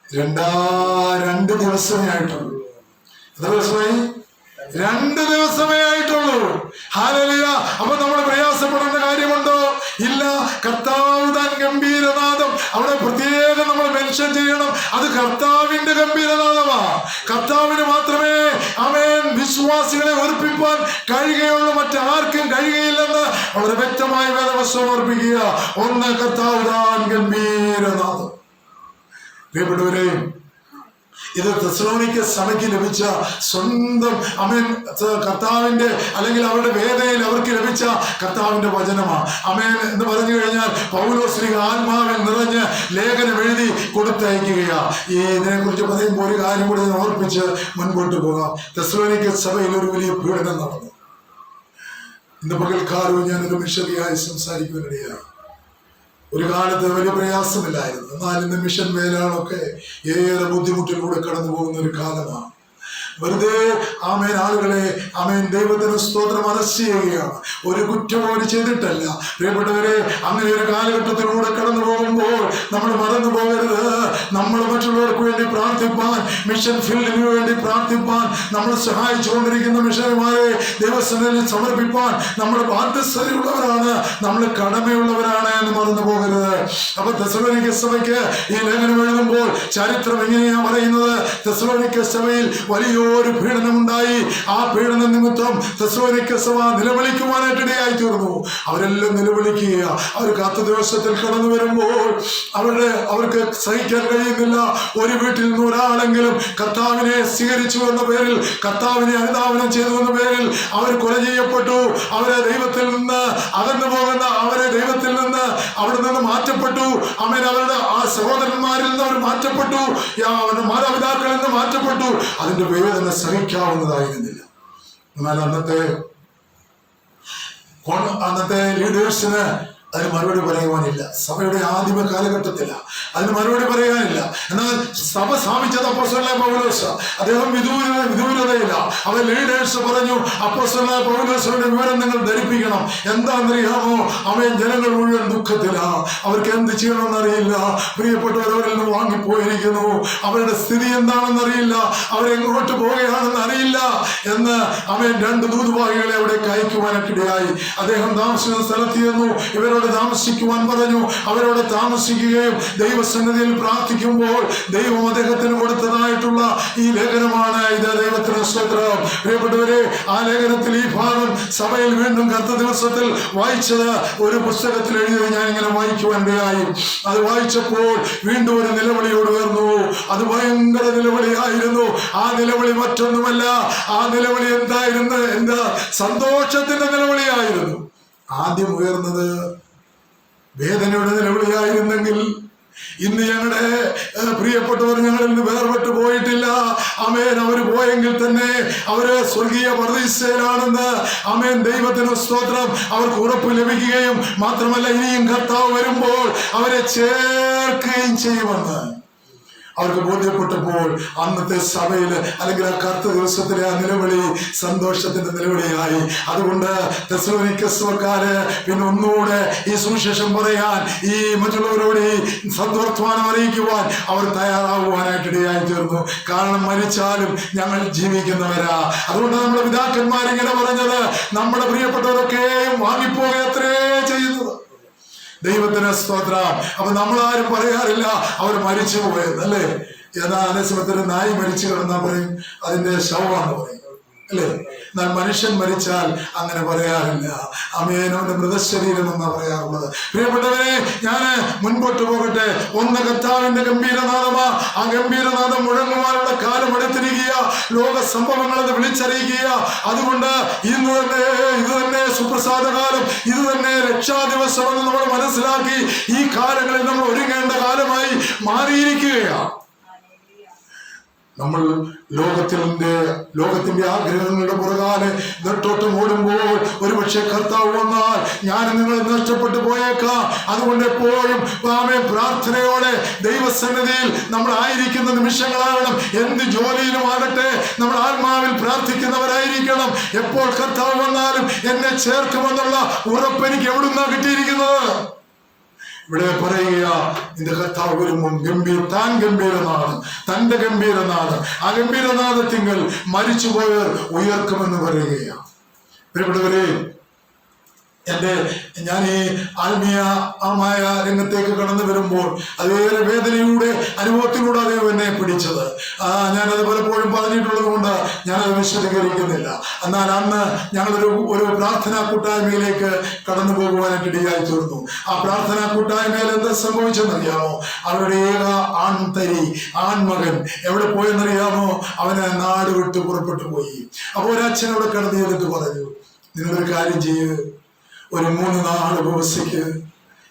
2 ദിവസമേ ആയിട്ടുള്ളൂ. എത്ര ദിവസമായി? 2 ദിവസമേ ആയിട്ടുള്ളൂ. ഹല്ലേലൂയ. അപ്പൊ നമ്മൾ പ്രയാസപ്പെടേണ്ട കാര്യമുണ്ടോ? ഇല്ല. കർത്താവ് താൻ ഗംഭീരനാദം അവിടെ പ്രത്യേകം നമ്മൾ മെൻഷൻ ചെയ്യണം. അത് കർത്താവിന്റെ ഗംഭീരനാദമാ. കർത്താവിന് മാത്രമേ ആമേൻ വിശ്വാസികളെ ഉറപ്പിപ്പാൻ കഴിയുകയുള്ളൂ, മറ്റാർക്കും കഴിയുകയില്ലെന്ന് വളരെ വ്യക്തമായി വേദവസ്തുത ഓർപ്പിക്കുക. ഒന്ന്, കർത്താവ് താൻ ഗംഭീരനാദം. പ്രിയപ്പെട്ടവരെ, ഇത് തെസ്സലോനിക്ക സഭയ്ക്ക് ലഭിച്ച സ്വന്തം അമേൻ കർത്താവിന്റെ അല്ലെങ്കിൽ അവരുടെ വേദനയിൽ അവർക്ക് ലഭിച്ച കർത്താവിന്റെ വചനമാണ്. അമേൻ എന്ന് പറഞ്ഞു കഴിഞ്ഞാൽ പൗലോസ് ആത്മാവിൽ നിറഞ്ഞ് ലേഖനം എഴുതി കൊടുത്തയക്കുകയാ. ഇതിനെ കുറിച്ച് പറയുമ്പോൾ ഒരു കാര്യം കൂടി ഓർപ്പിച്ച് മുൻപോട്ട് പോകാം. തെസ്സലോനിക്ക സഭയിൽ ഒരു വലിയ പീഡനം നടന്നു. ഇന്ന് പകൽക്കാലവും ഞാനൊരു മിഷണറിയായി സംസാരിക്കുവാനിടയാണ്. ഒരു കാലത്ത് വലിയ പ്രയാസമില്ലായിരുന്നു, എന്നാൽ ഇന്ന് മിഷൻ വേലകളൊക്കെ ഏറെ ബുദ്ധിമുട്ടിലൂടെ കടന്നു പോകുന്ന ഒരു കാലമാണ്. വെറുതെ ആമേൻ ആളുകളെ ആമേൻ ദൈവത്തിന് സ്തോത്രം അറസ്റ്റ് ചെയ്യുകയാണ്. ഒരു കുറ്റമോട് ചെയ്തിട്ടല്ല. പ്രിയപ്പെട്ടവരെ, അങ്ങനെ ഒരു കാലഘട്ടത്തിലൂടെ കടന്നു പോകുമ്പോൾ നമ്മൾ മറന്നു പോകരുത്, നമ്മൾ മറ്റുള്ളവർക്ക് വേണ്ടി പ്രാർത്ഥിപ്പാൻ, മിഷൻ ഫീൽഡിന് വേണ്ടി പ്രാർത്ഥിപ്പാൻ, നമ്മൾ സഹായിച്ചുകൊണ്ടിരിക്കുന്ന മിഷനറിമാരെ ദൈവസന്നിധിയിൽ സമർപ്പിപ്പാൻ നമ്മൾ ബാധ്യതയുള്ളവരാണ്, നമ്മൾ കടമയുള്ളവരാണ് എന്ന് മറന്നു പോകരുത്. അപ്പൊ തെസ്സലോനിക്ക സഭയ്ക്ക് ഈ ലേഖനം എഴുതുമ്പോൾ ചരിത്രം എങ്ങനെയാ പറയുന്നത്? തെസ്സലോനിക്ക സഭയിൽ വലിയൊരു പീഡനമുണ്ടായി. ആ പീഡന നിമിത്തം തെസ്സലോനിക്ക സഭ നിലവിളിക്കുവാനായിട്ടിടയായി തീർന്നു. അവരെല്ലാം നിലവിളിക്കുക. അവർ 10 ദിവസത്തിൽ കടന്നു വരുമ്പോൾ അവർക്ക് സഹിക്കാൻ കഴിയുന്നില്ല. ഒരു വീട്ടിൽ നിന്ന് ഒരാളെങ്കിലും കർത്താവിനെ സ്വീകരിച്ചു എന്ന പേരിൽ, കർത്താവിനെ അനുധാവനം ചെയ്തു എന്ന പേരിൽ അവർ കൊല ചെയ്യപ്പെട്ടു. അവരെ ദൈവത്തിൽ നിന്ന് അകന്നു പോകുന്ന, അവരെ ദൈവത്തിൽ നിന്ന് അവിടെ നിന്ന് മാറ്റപ്പെട്ടു. അവരുടെ ആ സഹോദരന്മാരിൽ നിന്ന് അവർ മാറ്റപ്പെട്ടു, മാതാപിതാക്കളിൽ നിന്ന് മാറ്റപ്പെട്ടു. അതിന്റെ വേദന സഹിക്കാവുന്നതായിരുന്നില്ല. എന്നാൽ അന്നത്തെ ലീഡേഴ്സിന് അതിന് മറുപടി പറയുവാനില്ല. സഭയുടെ ആദിമ കാലഘട്ടത്തില അതിന് മറുപടി പറയാനില്ല. എന്നാൽ സഭ സ്ഥാപിച്ചത് അപ്പോസ്തലനായ പൗലോസ്. അദ്ദേഹം വിദൂരതയില്ല. അവർ ലീഡേഴ്സ് പറഞ്ഞു, അപ്പോസ്തലനായ പൗലോസിന്റെ വിവരം നിങ്ങൾ ധരിപ്പിക്കണം. എന്താണെന്നറിയാമോ? അവൻ ജനങ്ങൾ മുഴുവൻ ദുഃഖത്തിലാ. അവർക്ക് എന്ത് ചെയ്യണമെന്നറിയില്ല. പ്രിയപ്പെട്ടവർ അവരിൽ നിന്ന് വാങ്ങിപ്പോയിരിക്കുന്നു. അവരുടെ സ്ഥിതി എന്താണെന്നറിയില്ല. അവരെങ്ങോട്ട് പോവുകയാണെന്ന് അറിയില്ല എന്ന് അവൻ 2 ദൂതുവാഹികളെ അവിടെ അയക്കുവാനായിട്ടിടയായി. അദ്ദേഹം താമസിക്കുന്ന സ്ഥലത്ത് ചെന്നു. ഇവരോട് താമസിക്കുവാൻ പറഞ്ഞു. അവരോട് താമസിക്കുകയും ദൈവസന്നിധിയിൽ പ്രാർത്ഥിക്കുമ്പോൾ ദൈവം അദ്ദേഹത്തിന് കൊടുത്തതായിട്ടുള്ള ഈ ലേഖനമാണ് ഇത്. ദൈവത്തിന് സ്തോത്രം. പ്രിയപ്പെട്ടവരെ, ആ ലേഖനത്തിൽ ഈ ഭാഗം സഭയിൽ വീണ്ടും കർത്ത ദിവസത്തിൽ വായിച്ചത് ഒരു പുസ്തകത്തിൽ എഴുതിയത് ഞാൻ ഇങ്ങനെ വായിക്കുവാനിടയായി. അത് വായിച്ചപ്പോൾ വീണ്ടും ഒരു നിലവിളിയോട് ഉയർന്നു. അത് ഭയങ്കര നിലവിളിയായിരുന്നു. ആ നിലവിളി മറ്റൊന്നുമല്ല. ആ നിലവിളി എന്താ? സന്തോഷത്തിന്റെ നിലവിളിയായിരുന്നു. ആദ്യം ഉയർന്നത് വേദനയുടെ നിലവിളിയായിരുന്നെങ്കിൽ ഇന്ന് ഞങ്ങളുടെ പ്രിയപ്പെട്ടവർ ഞങ്ങളിൽ നിന്ന് വേർപെട്ടു പോയിട്ടില്ല. ആമേൻ. അവർ പോയെങ്കിൽ തന്നെ അവര് സ്വർഗീയ പർദീസയിലാണെന്ന് ആമേൻ ദൈവത്തിന് സ്തോത്രം അവർക്ക് ഉറപ്പ് ലഭിക്കുകയും മാത്രമല്ല ഇനിയും കർത്താവ് വരുമ്പോൾ അവരെ ചേർക്കുകയും ചെയ്യുമെന്ന് അവർക്ക് ബോധ്യപ്പെട്ടപ്പോൾ അന്നത്തെ സഭയില് അല്ലെങ്കിൽ ആ കറുത്ത ദിവസത്തിലെ ആ നിലവിളി സന്തോഷത്തിന്റെ നിലവിളിയായി. അതുകൊണ്ട് തെസ്സലോനിക്കക്കാര് പിന്നെ ഒന്നുകൂടെ ഈ സുവിശേഷം പറയാൻ, ഈ മറ്റുള്ളവരോട് ഈ സദ്വർത്തമാനം അറിയിക്കുവാൻ അവർ തയ്യാറാകുവാനായിട്ട് ഇടയായി തീർന്നു. കാരണം മരിച്ചാലും ഞങ്ങൾ ജീവിക്കുന്നവരാ. അതുകൊണ്ട് നമ്മുടെ പിതാക്കന്മാരിങ്ങനെ പറഞ്ഞത്, നമ്മുടെ പ്രിയപ്പെട്ടവരൊക്കെയും വാങ്ങിപ്പോകത്രേ ചെയ്യുന്നത്. ദൈവത്തിന് സ്തോത്രം. അപ്പൊ നമ്മളാരും പറയാറില്ല അവർ മരിച്ചു പോയത്, അല്ലേ? എന്നാൽ അതേ സമയത്ത് നായി മരിച്ചു കിടന്നാ പറയും അതിന്റെ ശവമാണ് പറയും, അല്ലേ? എന്നാൽ മനുഷ്യൻ മരിച്ചാൽ അങ്ങനെ പറയാറില്ല. അമേനോന്റെ മൃതശരീരം എന്നാ പറയാറുള്ളത്. പ്രിയപ്പെട്ടവരെ, ഞാൻ മുൻപോട്ട് പോകട്ടെ. ഒന്ന് കർത്താവിന്റെ ഗംഭീരനാദമാ. ആ ഗംഭീരനാദം മുഴങ്ങുവാനുള്ള കാലം എടുത്തിരിക്കുക. ലോക സംഭവങ്ങൾ അത് വിളിച്ചറിയിക്കുക. അതുകൊണ്ട് ഇത് തന്നെ സുപ്രസാദ കാലം, ഇത് തന്നെ രക്ഷാ ദിവസമെന്ന് നമ്മൾ മനസ്സിലാക്കി ഈ കാലങ്ങളിൽ നമ്മൾ ഒരുങ്ങേണ്ട കാലമായി മാറിയിരിക്കുകയാണ്. നമ്മൾ ലോകത്തിന്റെ ആഗ്രഹങ്ങളുടെ പുറകാലെ നെട്ടോട്ടം ഓടുമ്പോൾ ഒരുപക്ഷെ കർത്താവ് വന്നാൽ ഞാൻ നിങ്ങൾ നഷ്ടപ്പെട്ടു പോയേക്കാം. അതുകൊണ്ട് എപ്പോഴും പ്രാർത്ഥനയോടെ ദൈവസന്നിധിയിൽ നമ്മൾ ആയിരിക്കുന്ന നിമിഷങ്ങളാകണം. എന്ത് ജോലിയിലും ആകട്ടെ നമ്മൾ ആത്മാവിൽ പ്രാർത്ഥിക്കുന്നവരായിരിക്കണം. എപ്പോൾ കർത്താവ് വന്നാലും എന്നെ ചേർക്കുമെന്നുള്ള ഉറപ്പ് എനിക്ക് എവിടുന്നാ കിട്ടിയിരിക്കുന്നത്? ഇവിടെ പറയുക, നിന്റെ കർത്താവ് വരുമ്പോൾ താൻ ഗംഭീരനാഥം, തന്റെ ഗംഭീരനാഥം, ആ ഗംഭീരനാഥത്തിങ്കൽ മരിച്ചുപോയവർ ഉയർക്കുമെന്ന് പറയുകയാണ്. പ്രിയപ്പെട്ടവരെ, ഞാൻ ഈ ആത്മീയമായ രംഗത്തേക്ക് കടന്നു വരുമ്പോൾ അതേറെ വേദനയുടെ അനുഭവത്തിലൂടെ അദ്ദേഹം എന്നെ പിടിച്ചത്. ഞാനത് പലപ്പോഴും പറഞ്ഞിട്ടുള്ളത് കൊണ്ട് ഞാനത് വിശദീകരിക്കുന്നില്ല. എന്നാൽ അന്ന് ഞങ്ങളൊരു പ്രാർത്ഥനാ കൂട്ടായ്മയിലേക്ക് കടന്നു പോകുവാനായിട്ട് ഇടയായി തീർന്നു. ആ പ്രാർത്ഥനാ കൂട്ടായ്മയിൽ എന്താ സംഭവിച്ചെന്നറിയാമോ? അവരുടെ ഏക ആൺമകൻ എവിടെ പോയെന്നറിയാമോ? അവന് നാട് വിട്ട് പുറപ്പെട്ടു പോയി. അപ്പോൾ ഒരച്ഛൻ അവിടെ കടന്നു ചെയ്തിട്ട് പറഞ്ഞു, നിങ്ങളൊരു കാര്യം ചെയ്യ്, ഒരു 3 നാൾ ഉപവസിക്ക്.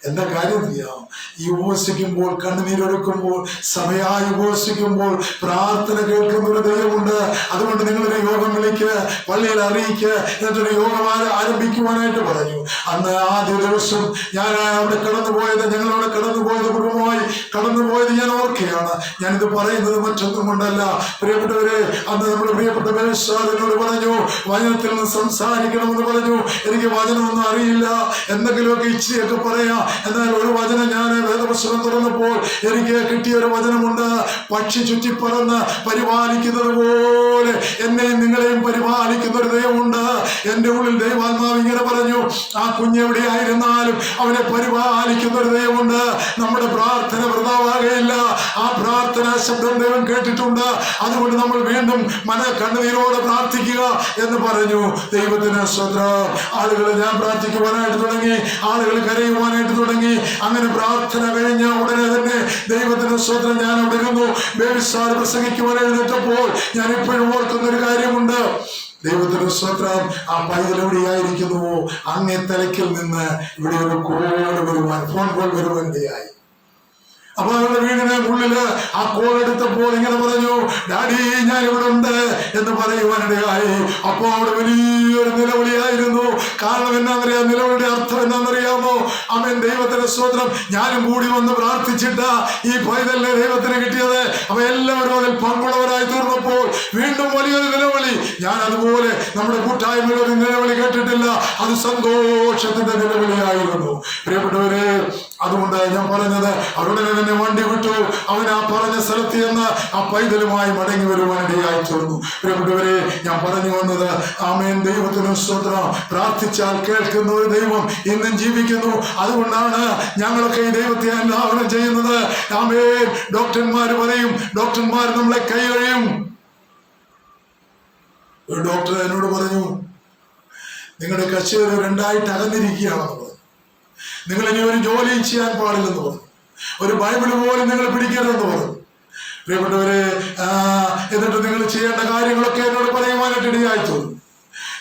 എന്താ കാര്യം ചെയ്യാം? ഈ ഉപവസിക്കുമ്പോൾ, കണ്ണുനീരൊഴുക്കുമ്പോൾ, സമയമായി ഉപവസിക്കുമ്പോൾ പ്രാർത്ഥന കേൾക്കുന്ന ഒരു ദൈവമുണ്ട്. അതുകൊണ്ട് നിങ്ങളൊരു യോഗം വിളിക്ക്, പള്ളിയിൽ അറിയിക്ക്, എന്നിട്ടൊരു യോഗം ആരംഭിക്കുവാനായിട്ട് പറഞ്ഞു. അന്ന് ആദ്യ ദിവസം ഞാൻ അവിടെ കടന്നുപോയത്, ഞങ്ങളവിടെ കടന്നുപോയത്, കുടുംബമായി കടന്നുപോയത് ഞാൻ ഓർക്കുകയാണ്. ഞാനിത് പറയുന്നത് മറ്റൊന്നും കൊണ്ടല്ല. പ്രിയപ്പെട്ടവരെ, അന്ന് നമ്മുടെ പ്രിയപ്പെട്ട എന്നോട് പറഞ്ഞു, വചനത്തിൽ നിന്ന് സംസാരിക്കണമെന്ന് പറഞ്ഞു. എനിക്ക് വചനമൊന്നും അറിയില്ല, എന്തെങ്കിലുമൊക്കെ ഇച്ചിരിയൊക്കെ പറയാം. എന്നാൽ ഒരു വചനം ഞാൻ വേദപുസ്തകം തുറന്നപ്പോൾ എനിക്ക് കിട്ടിയ ഒരു വചനമുണ്ട്. പക്ഷി ചുറ്റിപ്പറന്ന് പരിപാലിക്കുന്നത് പോലെ എന്നെയും നിങ്ങളെയും പരിപാലിക്കുന്ന ഒരു ദൈവമുണ്ട്. എന്റെ ഉള്ളിൽ ദൈവാത്മാവ് ഇങ്ങനെ പറഞ്ഞു, ആ കുഞ്ഞെവിടെയായിരുന്നാലും അവനെ പരിപാലിക്കുന്ന ഒരു ദൈവമുണ്ട്. നമ്മുടെ പ്രാർത്ഥന വൃഥാവാകുകയില്ല. ആ പ്രാർത്ഥനാ ശബ്ദം ദൈവം കേട്ടിട്ടുണ്ട്. അതുകൊണ്ട് നമ്മൾ വീണ്ടും കണ്ണുനീരോടെ പ്രാർത്ഥിക്കുക എന്ന് പറഞ്ഞു. ദൈവത്തിന് സ്തോത്രം. ആളുകൾ ഞാൻ പ്രാർത്ഥിക്കുവാനായിട്ട് തുടങ്ങി, ആളുകൾ കരയുവാനായിട്ട് തുടങ്ങി. അങ്ങനെ പ്രാർത്ഥന കഴിഞ്ഞ ഉടനെ തന്നെ ദൈവത്തിന് സ്തോത്രം, ഞാൻ അവിടെ ഇരുന്നു. ബേബിസാർ പ്രസംഗിക്കുവാൻ എഴുന്നേറ്റപ്പോൾ ഞാൻ ഇപ്പോഴും ഓർക്കുന്ന ഒരു കാര്യമുണ്ട്. ദൈവത്തിന് സ്തോത്രം. ആ പൈതൽ എവിടെയായിരിക്കുന്നുവോ അങ്ങേ തലയ്ക്കിൽ നിന്ന് ഇവിടെ ഒരു ഫോൺ കോൾ വരുവാനിടയായി. അപ്പൊ അവരുടെ വീടിന് ഉള്ളില് ആ കോൾ എടുത്തപ്പോൾ ഇങ്ങനെ പറഞ്ഞു, ഡാഡി ഞാൻ ഇവിടെ ഉണ്ട് എന്ന് പറയുവാനിടയായി. അപ്പൊ അവിടെ വലിയൊരു നിലവിളിയായിരുന്നു. കാരണം എന്നാന്നറിയാം, നിലവിളിയുടെ അർത്ഥം എന്നാന്നറിയാമോ? അവൻ ദൈവത്തിന്റെ സ്തോത്രം, ഞാനും കൂടി വന്ന് പ്രാർത്ഥിച്ചിട്ട് ഈ പൈതലിനെ ദൈവത്തിന് കിട്ടിയത്. അവ എല്ലാവരും അതിൽ പങ്കുള്ളവരായി തീർന്നപ്പോൾ വീണ്ടും വലിയൊരു നിലവിളി. ഞാൻ അതുപോലെ നമ്മുടെ കൂട്ടായ്മയിൽ ഒരു നിലവിളി കേട്ടിട്ടില്ല. അത് സന്തോഷത്തിന്റെ നിലവിളിയായിരുന്നു. പ്രിയപ്പെട്ടവരെ, അതുകൊണ്ട് ഞാൻ പറഞ്ഞത്, അവരുടെ തന്നെ വണ്ടി വിട്ടു. അവൻ ആ പറഞ്ഞ സ്ഥലത്ത് നിന്ന് ആ പൈതലുമായി മടങ്ങി വരുവാനിടയായി തീർന്നു. പ്രിയപ്പെട്ടവരെ, ഞാൻ പറഞ്ഞു വന്നത്, ആമേൻ, ദൈവത്തിന് സ്തോത്രം. പ്രാർത്ഥിച്ചാൽ കേൾക്കുന്ന ഒരു ദൈവം ഇന്നും ജീവിക്കുന്നു. അതുകൊണ്ടാണ് ഞങ്ങളൊക്കെ ഈ ദൈവത്തെ ആരാധന ചെയ്യുന്നത്. ആമേൻ. ഡോക്ടർമാർ പറയും, ഡോക്ടർമാർ നമ്മളെ കൈകഴിയും. ഒരു ഡോക്ടർ എന്നോട് പറഞ്ഞു, നിങ്ങളുടെ കച്ചേരി 2ആയിട്ട് അകന്നിരിക്കുകയാണെന്ന് പറഞ്ഞു. നിങ്ങൾ ഇനി ഒരു ജോലിയും ചെയ്യാൻ പാടില്ലെന്ന് പറഞ്ഞു. ഒരു ബൈബിൾ പോലും നിങ്ങൾ പിടിക്കരുതെന്ന് പറഞ്ഞു. പ്രിയപ്പെട്ടവരെ, എന്നിട്ട് നിങ്ങൾ ചെയ്യേണ്ട കാര്യങ്ങളൊക്കെ എന്നോട് പറയുവാനായിട്ട് ഇടയായി തോന്നുന്നു.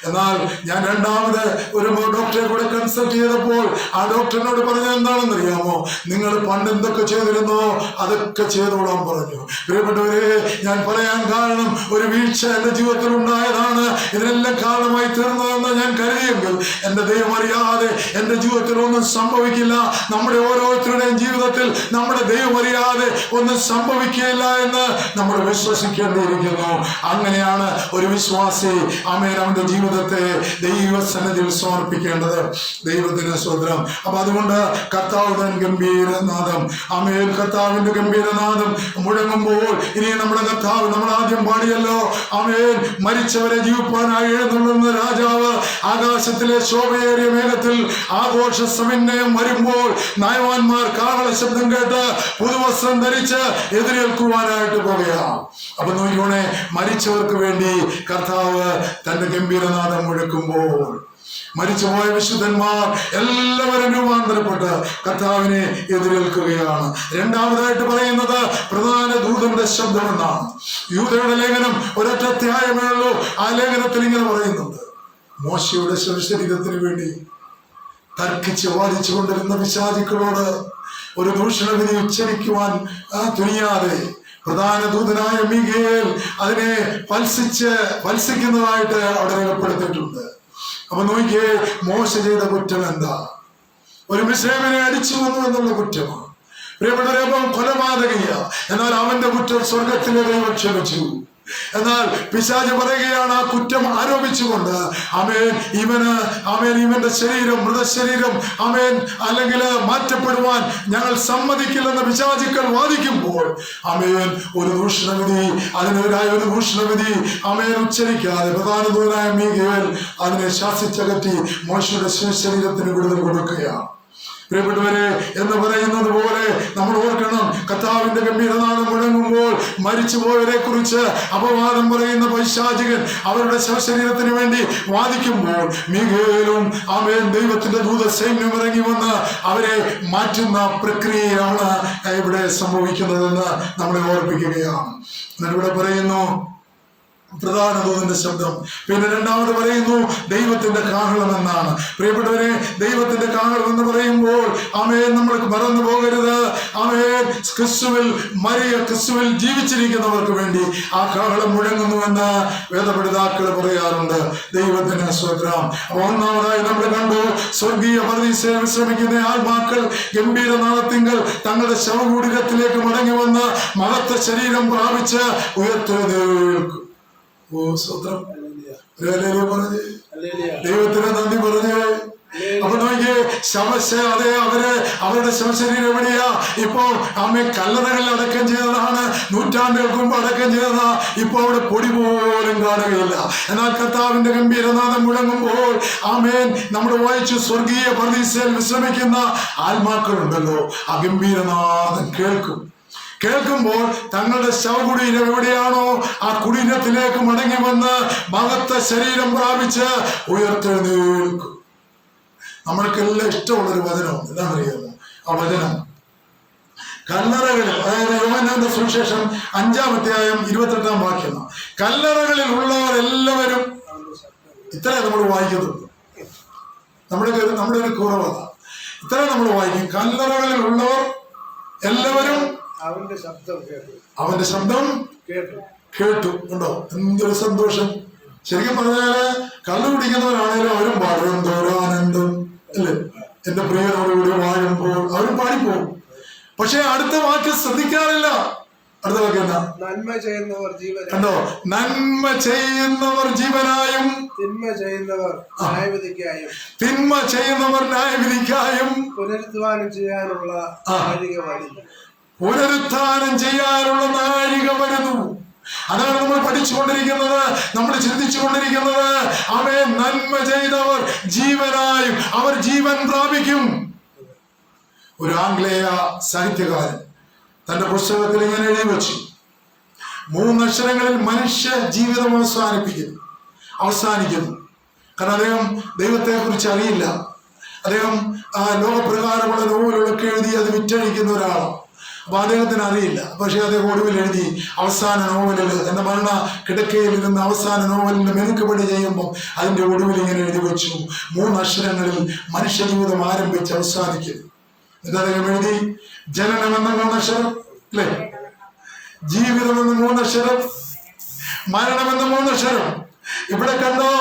എന്നാൽ ഞാൻ രണ്ടാമത് ഒരു ഡോക്ടറെ കൂടെ കൺസൾട്ട് ചെയ്തപ്പോൾ ആ ഡോക്ടറിനോട് പറഞ്ഞത് എന്താണെന്നറിയാമോ? നിങ്ങൾ പണ്ട് എന്തൊക്കെ ചെയ്തിരുന്നോ അതൊക്കെ ചെയ്തോളാൻ പറഞ്ഞു. പ്രിയപ്പെട്ടവരെ, ഞാൻ പറയാൻ കാരണം ഒരു വീഴ്ച എന്റെ ജീവിതത്തിൽ ഉണ്ടായതാണ്. ഇതിനെല്ലാം കാരണമായി തീർന്നതെന്ന് ഞാൻ കരുതിയെങ്കിൽ എന്റെ ദൈവം അറിയാതെ എന്റെ ജീവിതത്തിൽ ഒന്നും സംഭവിക്കില്ല. നമ്മുടെ ഓരോരുത്തരുടെയും ജീവിതത്തിൽ ജീവിതത്തിൽ നമ്മുടെ ദൈവം അറിയാതെ ഒന്നും സംഭവിക്കുകയില്ല എന്ന് നമ്മൾ വിശ്വസിക്കേണ്ടിയിരിക്കുന്നു. അങ്ങനെയാണ് ഒരു വിശ്വാസി ആമേൻ അവന്റെ ജീവിതത്തെ ദൈവസന്നിധിയിൽ സമർപ്പിക്കേണ്ടത്. ദൈവത്തിന് സ്തോത്രം. അപ്പൊ അതുകൊണ്ട് കർത്താവിന്റെ ഗംഭീരനാദം, ആമേൻ, കർത്താവിന്റെ ഗംഭീരനാദം മുഴങ്ങുമ്പോൾ ഇനി നമ്മുടെ കർത്താവ്, നമ്മൾ ആദ്യം പാടിയല്ലോ, ആമേൻ, മരിച്ചവരെ ജീവിപ്പാനായി എഴുന്നള്ളുന്ന രാജാവ് ആകാശത്തിലെ ശോഭയേറിയ മേഘത്തിൽ ആഘോഷ സമന്വയം വരുമ്പോൾ നയവാന്മാർ കാഹള ശബ്ദം കേട്ട് പുതുവസ്ത്രം ധരിച്ച് എതിരേൽക്കുവാനായിട്ട് പോകുകയാണ്. അപ്പൊ നോക്കിക്കോണേ, മരിച്ചവർക്ക് വേണ്ടി കർത്താവ് തന്റെ ഗംഭീരനാദം മുഴക്കുമ്പോൾ മരിച്ചുപോയ വിശുദ്ധന്മാർ എല്ലാവരും രൂപാന്തരപ്പെട്ട് കർത്താവിനെ എതിരേൽക്കുകയാണ്. രണ്ടാമതായിട്ട് പറയുന്നത് പ്രധാന ദൂതന്റെ ശബ്ദമെന്നാണ്. യൂദയുടെ ലേഖനം ഒരൊറ്റ അധ്യായമേ ഉള്ളൂ. ആ ലേഖനത്തിൽ ഇങ്ങനെ പറയുന്നുണ്ട്, മോശയുടെ ശവശരീരത്തിന് വേണ്ടി തർക്കിച്ച് വാദിച്ചു കൊണ്ടിരുന്ന പിശാചുക്കളോട് ഒരു ദൂഷണവിധി ഉച്ചരിക്കുവാൻ തുനിയാതെ പ്രധാന ദൂതനായ മീഖായേൽ അതിനെ ഫൽസിക്കുന്നതായിട്ട് അവിടെ രേഖപ്പെടുത്തിയിട്ടുണ്ട്. അപ്പൊ നോക്കിയേ, മോശ ചെയ്ത കുറ്റം എന്താ? ഒരു മിസ്രൈമിനെ അടിച്ചു വന്നു എന്നുള്ള കുറ്റമാണ്. പ്രിയപ്പെട്ടവരെ, കൊലപാതകയ്യ. എന്നാൽ അവന്റെ കുറ്റം സ്വർഗത്തിലെ ദൈവം ക്ഷമിച്ചു. എന്നാൽ പിശാച് പറയുകയാണ്, ആ കുറ്റം ആരോപിച്ചുകൊണ്ട് ഇവന്റെ ശരീരം, മൃതശരീരം അല്ലെങ്കിൽ മാറ്റപ്പെടുവാൻ ഞങ്ങൾ സമ്മതിക്കില്ലെന്ന് പിശാചുക്കൾ വാദിക്കുമ്പോൾ ഒരു ദൂഷണവിധി, അതിനെതിരായ ഒരു ദൂഷണവിധി ഉച്ചരിക്കാതെ പ്രധാന ദൂതനായ മീഖായേൽ അതിനെ ശാസിച്ചകറ്റി മോശയുടെ ശരീരത്തിന് വിടുതൽ കൊടുക്കുകയാണ്. പ്രിയപ്പെട്ടവരെ, എന്ന് പറയുന്നത് പോലെ നമ്മൾ ഓർക്കണം, കർത്താവിന്റെ ഗംഭീരനാദം മുഴങ്ങുമ്പോൾ മരിച്ചുപോയവരെ കുറിച്ച് അപവാദം പറയുന്ന പൈശാചികൻ അവരുടെ ശവശരീരത്തിന് വേണ്ടി വാദിക്കുമ്പോൾ മീഖായേലും ദൈവത്തിന്റെ ദൂത സൈന്യം ഇറങ്ങി വന്ന് അവരെ മാറ്റുന്ന പ്രക്രിയയാണ് ഇവിടെ സംഭവിക്കുന്നതെന്ന് നമ്മളെ ഓർപ്പിക്കുകയാണ്. ഇവിടെ പറയുന്നു പ്രധാന ദൂതന്റെ ശബ്ദം. പിന്നെ രണ്ടാമത് പറയുന്നു ദൈവത്തിന്റെ കാഹളം എന്നാണ്. പ്രിയപ്പെട്ടവരെ, ദൈവത്തിന്റെ കാഹളം എന്ന് പറയുമ്പോൾ നമ്മൾ മറന്നു പോകരുത്. ക്രിസ്തുവിൽ ജീവിച്ചിരിക്കുന്നവർക്ക് വേണ്ടി ആ കാഹളം മുഴങ്ങുന്നുവെന്ന് വേദപഠിതാക്കൾ പറയാറുണ്ട്. ദൈവത്തിന് സ്തോത്രം. ഒന്നാമതായി നമ്മൾ കണ്ടു, സ്വർഗീയ പരദീസയിൽ വിശ്രമിക്കുന്ന ആത്മാക്കൾ ഗംഭീരനാദത്തിങ്കൽ തങ്ങളുടെ ശവകുടീരത്തിലേക്ക് മടങ്ങി വന്ന് മഹത്വ ശരീരം പ്രാപിച്ച് ഉയർത്തെഴുന്നേൽക്കും. സ്തോത്രം. പറഞ്ഞ് ദൈവത്തിന് നന്ദി പറഞ്ഞ്. അപ്പൊ നോക്കിയേ, അവരുടെ ശവശരീരം എവിടെയാ? ഇപ്പോ കല്ലറകളിൽ അടക്കം ചെയ്തതാണ്, നൂറ്റാണ്ടുകൾക്ക് മുമ്പ് അടക്കം ചെയ്തതാ. ഇപ്പൊ അവിടെ പൊടി പോലും കാണുകയില്ല. എന്നാൽ കർത്താവിന്റെ ഗംഭീരനാദം മുഴങ്ങുമ്പോൾ നമ്മൾ വായിച്ചു, സ്വർഗീയ പരദീസയിൽ വിശ്രമിക്കുന്ന ആത്മാക്കളുണ്ടല്ലോ, ആ ഗംഭീരനാദം കേൾക്കുമ്പോൾ തങ്ങളുടെ ശവകുടീരം എവിടെയാണോ ആ കുടീരത്തിലേക്ക് മടങ്ങി വന്ന് മഹത്വ ശരീരം പ്രാപിച്ച് ഉയർത്തെഴുന്നേൽക്കും. നമ്മൾക്കെല്ലാം ഇഷ്ടമുള്ളൊരു വചനം എന്താണെന്നറിയാമോ? ആ വചനം കല്ലറകളിൽ, അതായത് യോഹന്നാന്റെ സുവിശേഷം 5-ാം അധ്യായം 28-ാം വാക്യം, കല്ലറകളിൽ ഉള്ളവരെല്ലാവരും, ഇത്ര നമ്മൾ വായിക്കുന്നുള്ളൂ. നമ്മുടെ ഒരു കുറവാണ്. ഇത്ര നമ്മൾ വായിക്കും, കല്ലറകളിൽ ഉള്ളവർ എല്ലാവരും അവന്റെ ശബ്ദം കേട്ടു. ഉണ്ടോ? എന്തൊരു സന്തോഷം! ശരിക്കും പറഞ്ഞാല് കള്ളു കുടിക്കുന്നവരാണേലും അവരും പാടും തോരാനന്ദം, അല്ലേ? എന്റെ പ്രിയനോടുകൂടി വാഴുമ്പോൾ അവരും പാടിപ്പോകും. പക്ഷെ അടുത്ത വാക്യം ശ്രദ്ധിക്കാറില്ല. അടുത്ത വാക്യം എന്താ? നന്മ ചെയ്യുന്നവർ ജീവനായും. കണ്ടോ? നന്മ ചെയ്യുന്നവർ ജീവനായും തിന്മ ചെയ്യുന്നവർ ന്യായവിധിക്കായും. തിന്മ ചെയ്യുന്നവർ ന്യായവിധിക്കായും പുനരുദ്ധാനം ചെയ്യാനുള്ള നാഴിക വരുന്നു. അതാണ് നമ്മൾ പഠിച്ചുകൊണ്ടിരിക്കുന്നത്, നമ്മൾ ചിന്തിച്ചുകൊണ്ടിരിക്കുന്നത്. നന്മ ചെയ്തവർ ജീവനായും അവർ ജീവൻ പ്രാപിക്കും. ഒരു ആംഗ്ലേയ സാഹിത്യകാരൻ തന്റെ പുസ്തകത്തിൽ ഇങ്ങനെ എഴുതി വെച്ചു, 3 അക്ഷരങ്ങളിൽ മനുഷ്യ ജീവിതം അവസാനിക്കുന്നു. കാരണം അദ്ദേഹം ദൈവത്തെ കുറിച്ച് അറിയില്ല. അദ്ദേഹം ലോകപ്രകാരമുള്ള നോവലുകളൊക്കെ എഴുതി അത് വിറ്റഴിക്കുന്ന ഒരാളാണ്. അപ്പൊ അദ്ദേഹത്തിന് അറിയില്ല. പക്ഷെ അദ്ദേഹം ഒടുവിൽ എഴുതി, അവസാന നോവലിൽ, എന്റെ മരണ കിടക്കയിൽ ഇരുന്ന് അവസാന നോവലിന്റെ മെനുക്കുപടി ചെയ്യുമ്പോൾ അതിന്റെ ഒടുവിൽ ഇങ്ങനെ എഴുതി വെച്ചു, 3 അക്ഷരങ്ങളിൽ മനുഷ്യജീവിതം ആരംഭിച്ച് അവസാനിക്കും. എന്നിട്ട് അദ്ദേഹം എഴുതി, ജനനമെന്ന 3 അക്ഷരം, അല്ലേ? ജീവിതമെന്ന 3 അക്ഷരം, മരണമെന്ന 3 അക്ഷരം. ഇവിടെ കണ്ടോ,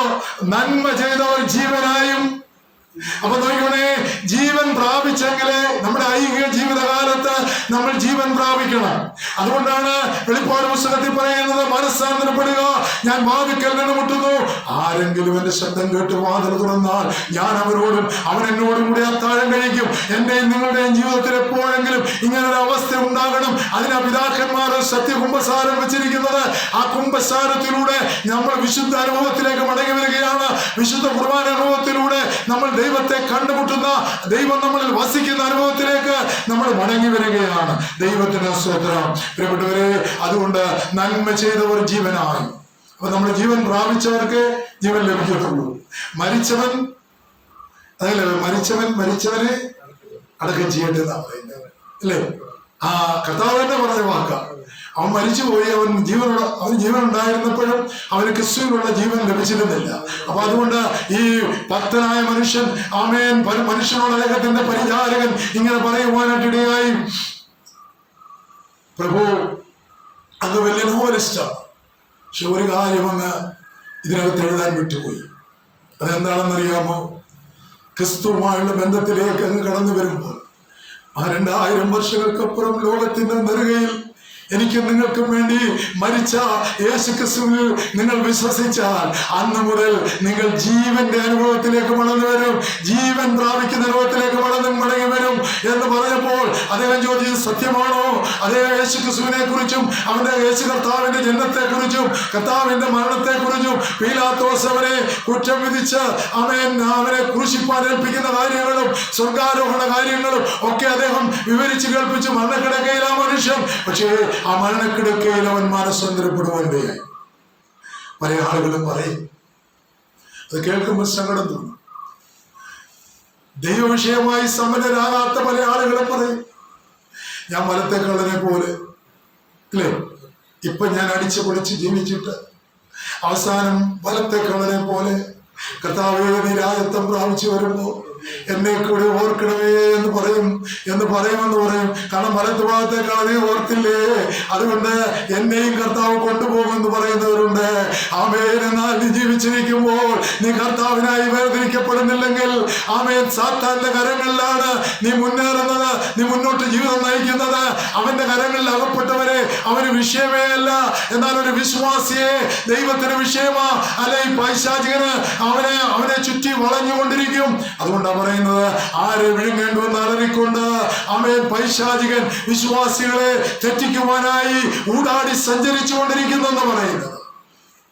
നന്മ ചെയ്തവർ ജീവനായും. അപ്പൊ നോക്കിക്കോണേ, ജീവൻ പ്രാപിച്ചെങ്കിലേ നമ്മുടെ ഐഹിക ജീവിതകാലത്ത് നമ്മൾ ജീവൻ പ്രാപിക്കണം. അതുകൊണ്ടാണ് വെളിപ്പാട് പുസ്തകത്തിൽ പറയുന്നത്, മനസ്സാന്തരപ്പെടുക, ഞാൻ വാതിൽക്കൽ നിന്ന് മുട്ടുന്നു, ആരെങ്കിലും എന്റെ ശബ്ദം കേട്ട് വാതിൽ തുറന്നാൽ ഞാൻ അവനോടും അവൻ എന്നോടും കൂടി അത്താഴം കഴിക്കും. എന്റെയും നിങ്ങളുടെയും ജീവിതത്തിൽ എപ്പോഴെങ്കിലും ഇങ്ങനൊരു അവസ്ഥ ഉണ്ടാകണം. അതിനാ പിതാക്കന്മാർ സത്യകുംഭസാരം വെച്ചിരിക്കുന്നത്. ആ കുംഭസാരത്തിലൂടെ നമ്മൾ വിശുദ്ധ അനുഭവത്തിലേക്ക് മടങ്ങി വരികയാണ്. വിശുദ്ധ കുർബാന അനുഭവത്തിലൂടെ നമ്മൾ ദൈവത്തെ കണ്ടുമുട്ടുന്ന, ദൈവം നമ്മളിൽ വസിക്കുന്ന അനുഭവത്തിലേക്ക് നമ്മൾ മടങ്ങി വരികയാണ്. ദൈവത്തിന് സ്തോത്രം. പ്രിയപ്പെട്ടവരെ, അതുകൊണ്ട് നന്മ ചെയ്തവർ ജീവനായി. അപ്പൊ നമ്മൾ ജീവൻ പ്രാപിച്ചവർക്ക് ജീവൻ ലഭിക്കത്തുള്ളൂ. മരിച്ചവൻ മരിച്ചവനെ അടക്കം ചെയ്യട്ടെ എന്നാ പറയുന്നത്, അല്ലേ? ആ കർത്താവ് തന്നെ പറഞ്ഞ വാക്കാണ്. അവൻ മരിച്ചുപോയി. അവന് ജീവൻ ഉണ്ടായിരുന്നപ്പോഴും അവന് ക്രിസ്തുവിനുള്ള ജീവൻ ലഭിച്ചിരുന്നില്ല. അപ്പൊ അതുകൊണ്ട് ഈ ഭക്തനായ മനുഷ്യൻ, ആമേൻ, മനുഷ്യനോട് അദ്ദേഹത്തിന്റെ പരിചാരകൻ ഇങ്ങനെ പറയുവാനായിട്ടിടയായി, പ്രഭു അങ്ങ് വലിയ നോവലിസ്റ്റാണ്, പക്ഷെ ഒരു കാര്യം അങ്ങ് ഇതിനകത്ത് എഴുതാൻ വിട്ടുപോയി. അതെന്താണെന്നറിയാമോ? ക്രിസ്തുവുമായുള്ള ബന്ധത്തിലേക്ക് അങ്ങ് കടന്നു വരുമ്പോൾ ആ 2000 വർഷങ്ങൾക്കപ്പുറം ലോകത്തിന്റെ നെറുകയിൽ എനിക്കും നിങ്ങൾക്കും വേണ്ടി മരിച്ച യേശു ക്രിസ്തുവിൽ നിങ്ങൾ വിശ്വസിച്ചാൽ അന്ന് മുതൽ നിങ്ങൾ ജീവന്റെ അനുഭവത്തിലേക്ക് മടങ്ങി വരും, ജീവൻ പ്രാപിക്കുന്ന അനുഭവത്തിലേക്ക് മടങ്ങി വരും എന്ന് പറഞ്ഞപ്പോൾ അദ്ദേഹം ചോദിച്ചത് സത്യമാണോ? അതേ യേശു ക്രിസ്തുവിനെ കുറിച്ചും അവന്റെ യേശു കർത്താവിന്റെ ജന്മത്തെ കുറിച്ചും കർത്താവിന്റെ മരണത്തെ കുറിച്ചും പീലാത്തോസ് അവനെ കുറ്റം വിധിച്ച് അവനെ ക്രൂശിപ്പാൻ ഏൽപ്പിക്കുന്ന കാര്യങ്ങളും സ്വർഗാരോഹണ കാര്യങ്ങളും ഒക്കെ അദ്ദേഹം വിവരിച്ച് കേൾപ്പിച്ചു. മരണക്കിടക്കയിലാ മനുഷ്യൻ, പക്ഷേ ആ മരണക്കിടക്കയിൽ അവൻ മാനസാന്തരപ്പെടുവാനിടയായി. പല ആളുകളും പറയും, അത് കേൾക്കുമ്പോൾ സങ്കടം തോന്നും. ദൈവവിഷയമായി സമ്പന്നരാകാത്ത പല ആളുകളും പറയും, ഞാൻ വലത്തെ കള്ളനെ പോലെ, അല്ലേ, ഇപ്പൊ ഞാൻ അടിച്ചു പൊളിച്ച് ജീവിച്ചിട്ട് അവസാനം വലത്തെ കള്ളനെ പോലെ കർത്താവേ നീ രാജത്വം പ്രാപിച്ചു വരുമ്പോ എന്നെ കൂടെ ഓർക്കണമേ എന്ന് പറയുമെന്ന് പറയും. കാരണം വലത്ത് ഭാഗത്തെ കളനെ ഓർത്തില്ലേ, അതുകൊണ്ട് എന്നെയും കർത്താവ് കൊണ്ടുപോകുമെന്ന് പറയുന്നവരുണ്ട്. ആമേൻ. എന്നാൽ നീ ജീവിച്ചിരിക്കുമ്പോൾ നീ കർത്താവിനായി വേർതിരിക്കപ്പെടുന്നില്ലെങ്കിൽ ആമേൻ, സാത്താന്റെ കരങ്ങളിലാണ് നീ മുന്നേറുന്നത്, നീ മുന്നോട്ട് ജീവിതം നയിക്കുന്നത്. അവന്റെ കരങ്ങളിൽ അകപ്പെട്ടവരെ അവന് വിഷയമേ അല്ല. എന്നാൽ ഒരു വിശ്വാസിയെ ദൈവത്തിന് വിഷയമാ, അല്ലെ ഈ പൈശാചികന് അവനെ ചുറ്റി വളഞ്ഞുകൊണ്ടിരിക്കും. അതുകൊണ്ട് പറയുന്നത്, ആരെ വിഴുങ്ങേണ്ടുവെന്ന് അലറിക്കൊണ്ട് ആമേൻ പൈശാചികൻ വിശ്വാസികളെ തെറ്റിക്കുവാനായി ഊടാടി സഞ്ചരിച്ചു കൊണ്ടിരിക്കുന്നു എന്ന് പറയുന്നത്.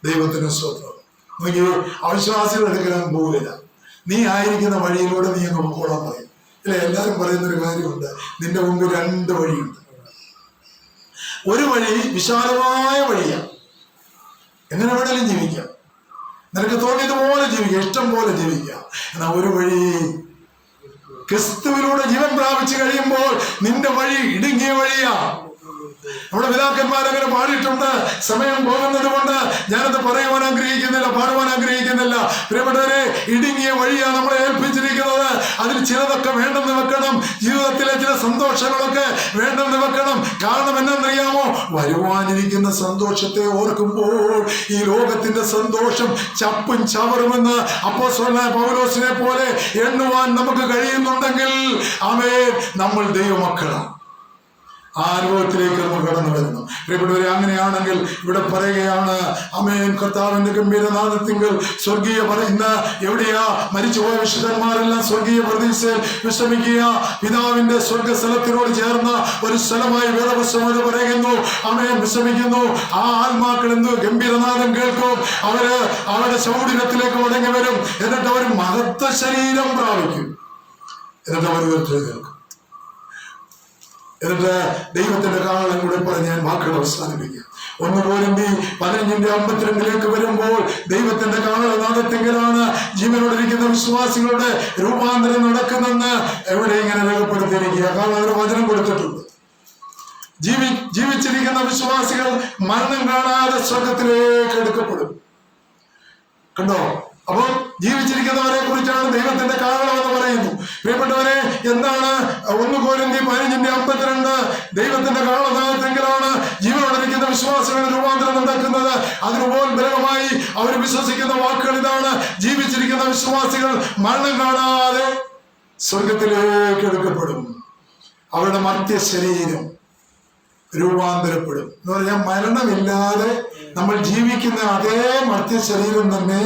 ദൈവത്തിന് സ്തോത്രം. നോക്കി, അവിശ്വാസികൾ എടുക്കാൻ പോകില്ല. നീ ആയിരിക്കുന്ന വഴിയിലൂടെ നീ അങ്ങ് പോകാൻ പറയും. ഇല്ല, എല്ലാവരും പറയുന്നൊരു കാര്യമുണ്ട്, നിന്റെ മുമ്പ് 2 വഴിയുണ്ട്. ഒരു വഴി വിശാലമായ വഴിയാണ്, എങ്ങനെ വേണമെങ്കിലും ജീവിക്കാം, നിനക്ക് തോന്നിയതുപോലെ ജീവിക്കാം, ഇഷ്ടം പോലെ ജീവിക്കാം. എന്നാൽ ഒരു വഴി, ക്രിസ്തുവിലൂടെ ജീവൻ പ്രാപിച്ചു കഴിയുമ്പോൾ നിന്റെ വഴി ഇടുങ്ങിയ വഴിയാ. നമ്മുടെ പിതാക്കന്മാരങ്ങനെ പാടിയിട്ടുണ്ട്. സമയം പോകുന്നത് കൊണ്ട് ഞാനത് പാടുവാൻ ആഗ്രഹിക്കുന്നില്ല. പ്രിയപ്പെട്ടവരെ, ഇടുങ്ങിയ വഴിയാണ് നമ്മളെ ഏൽപ്പിച്ചിരിക്കുന്നത്. അതിൽ ചിലതൊക്കെ വേണ്ടെന്ന് വെക്കണം, ജീവിതത്തിലെ ചില സന്തോഷങ്ങളൊക്കെ വേണ്ടെന്ന് വെക്കണം. കാരണം എന്താണെന്നറിയാമോ? വരുവാനിരിക്കുന്ന സന്തോഷത്തെ ഓർക്കുമ്പോൾ ഈ ലോകത്തിന്റെ സന്തോഷം ചപ്പും ചവറുമെന്ന് അപ്പോസ്തലനായ പൗലോസിനെ പോലെ എണ്ണുവാൻ നമുക്ക് കഴിയുന്നുണ്ടെങ്കിൽ ആമേൻ, നമ്മൾ ദൈവമക്കളാണ്. ആ അനുഭവത്തിലേക്ക് നമ്മൾ കടന്നു വരുന്നു. പ്രിയപ്പെട്ടവരെ, അങ്ങനെയാണെങ്കിൽ ഇവിടെ പറയുകയാണ്, ആമേൻ, കർത്താവിന്റെ ഗംഭീരനാദത്തിങ്കൽ സ്വർഗീയ പറയുന്ന എവിടെയാ? മരിച്ചുപോയ വിശുദ്ധന്മാരെല്ലാം സ്വർഗീയ പ്രതീക്ഷയിൽ വിശ്രമിക്കുക. പിതാവിന്റെ സ്വർഗസ്ഥലത്തിനോട് ചേർന്ന ഒരു സ്ഥലമായി വേദപുസ്തകം പറയുന്നു. ആമേൻ, വിശ്രമിക്കുന്നു. ആ ആത്മാക്കൾ എന്ത് ഗംഭീരനാദം കേൾക്കും. അവരുടെ ശൗഢ്യത്തിലേക്ക് മടങ്ങി വരും. എന്നിട്ട് അവർ മഹത്വ ശരീരം പ്രാപിക്കും. എന്നിട്ട് അവർ കേൾക്കും. എന്നിട്ട് ദൈവത്തിന്റെ കാലം കൂടെ പറഞ്ഞ് ഞാൻ വാക്കുകൾ അവസാനിപ്പിക്കുക. 1 കൊരിന്ത്യർ 15:52 വരുമ്പോൾ ദൈവത്തിന്റെ കാലനാദത്തിങ്കലാണ് ജീവനോടിരിക്കുന്ന വിശ്വാസികളുടെ രൂപാന്തരം നടക്കുന്നെന്ന് എവിടെ ഇങ്ങനെ രേഖപ്പെടുത്തിയിരിക്കുക. കാരണം അതിന് വചനം കൊടുത്തിട്ടുണ്ട്. ജീവിച്ചിരിക്കുന്ന വിശ്വാസികൾ മരണം കാണാതെ സ്വർഗത്തിലേക്ക് എടുക്കപ്പെടും. കണ്ടോ? അപ്പോൾ ജീവിച്ചിരിക്കുന്നവരെ കുറിച്ചാണ് ദൈവത്തിന്റെ കാരണം എന്ന് പറയുന്നു. പ്രിയപ്പെട്ടവരെ, എന്താണ് 1 കൊരിന്ത്യർ 15:52? ദൈവത്തിന്റെ കാലനാദത്തിങ്കലാണ് ജീവനോടിരിക്കുന്ന വിശ്വാസികളുടെ രൂപാന്തരം നടക്കുന്നത്. അതിനുപോൽബലമായി അവർ വിശ്വസിക്കുന്ന വാക്കുകൾ ഇതാണ്: ജീവിച്ചിരിക്കുന്ന വിശ്വാസികൾ മരണം കാണാതെ സ്വർഗത്തിലേക്ക് എടുക്കപ്പെടും. അവരുടെ മർത്യ ശരീരം രൂപാന്തരപ്പെടും എന്ന് പറഞ്ഞാൽ മരണമില്ലാതെ നമ്മൾ ജീവിക്കുന്ന അതേ മർത്യ ശരീരം തന്നെ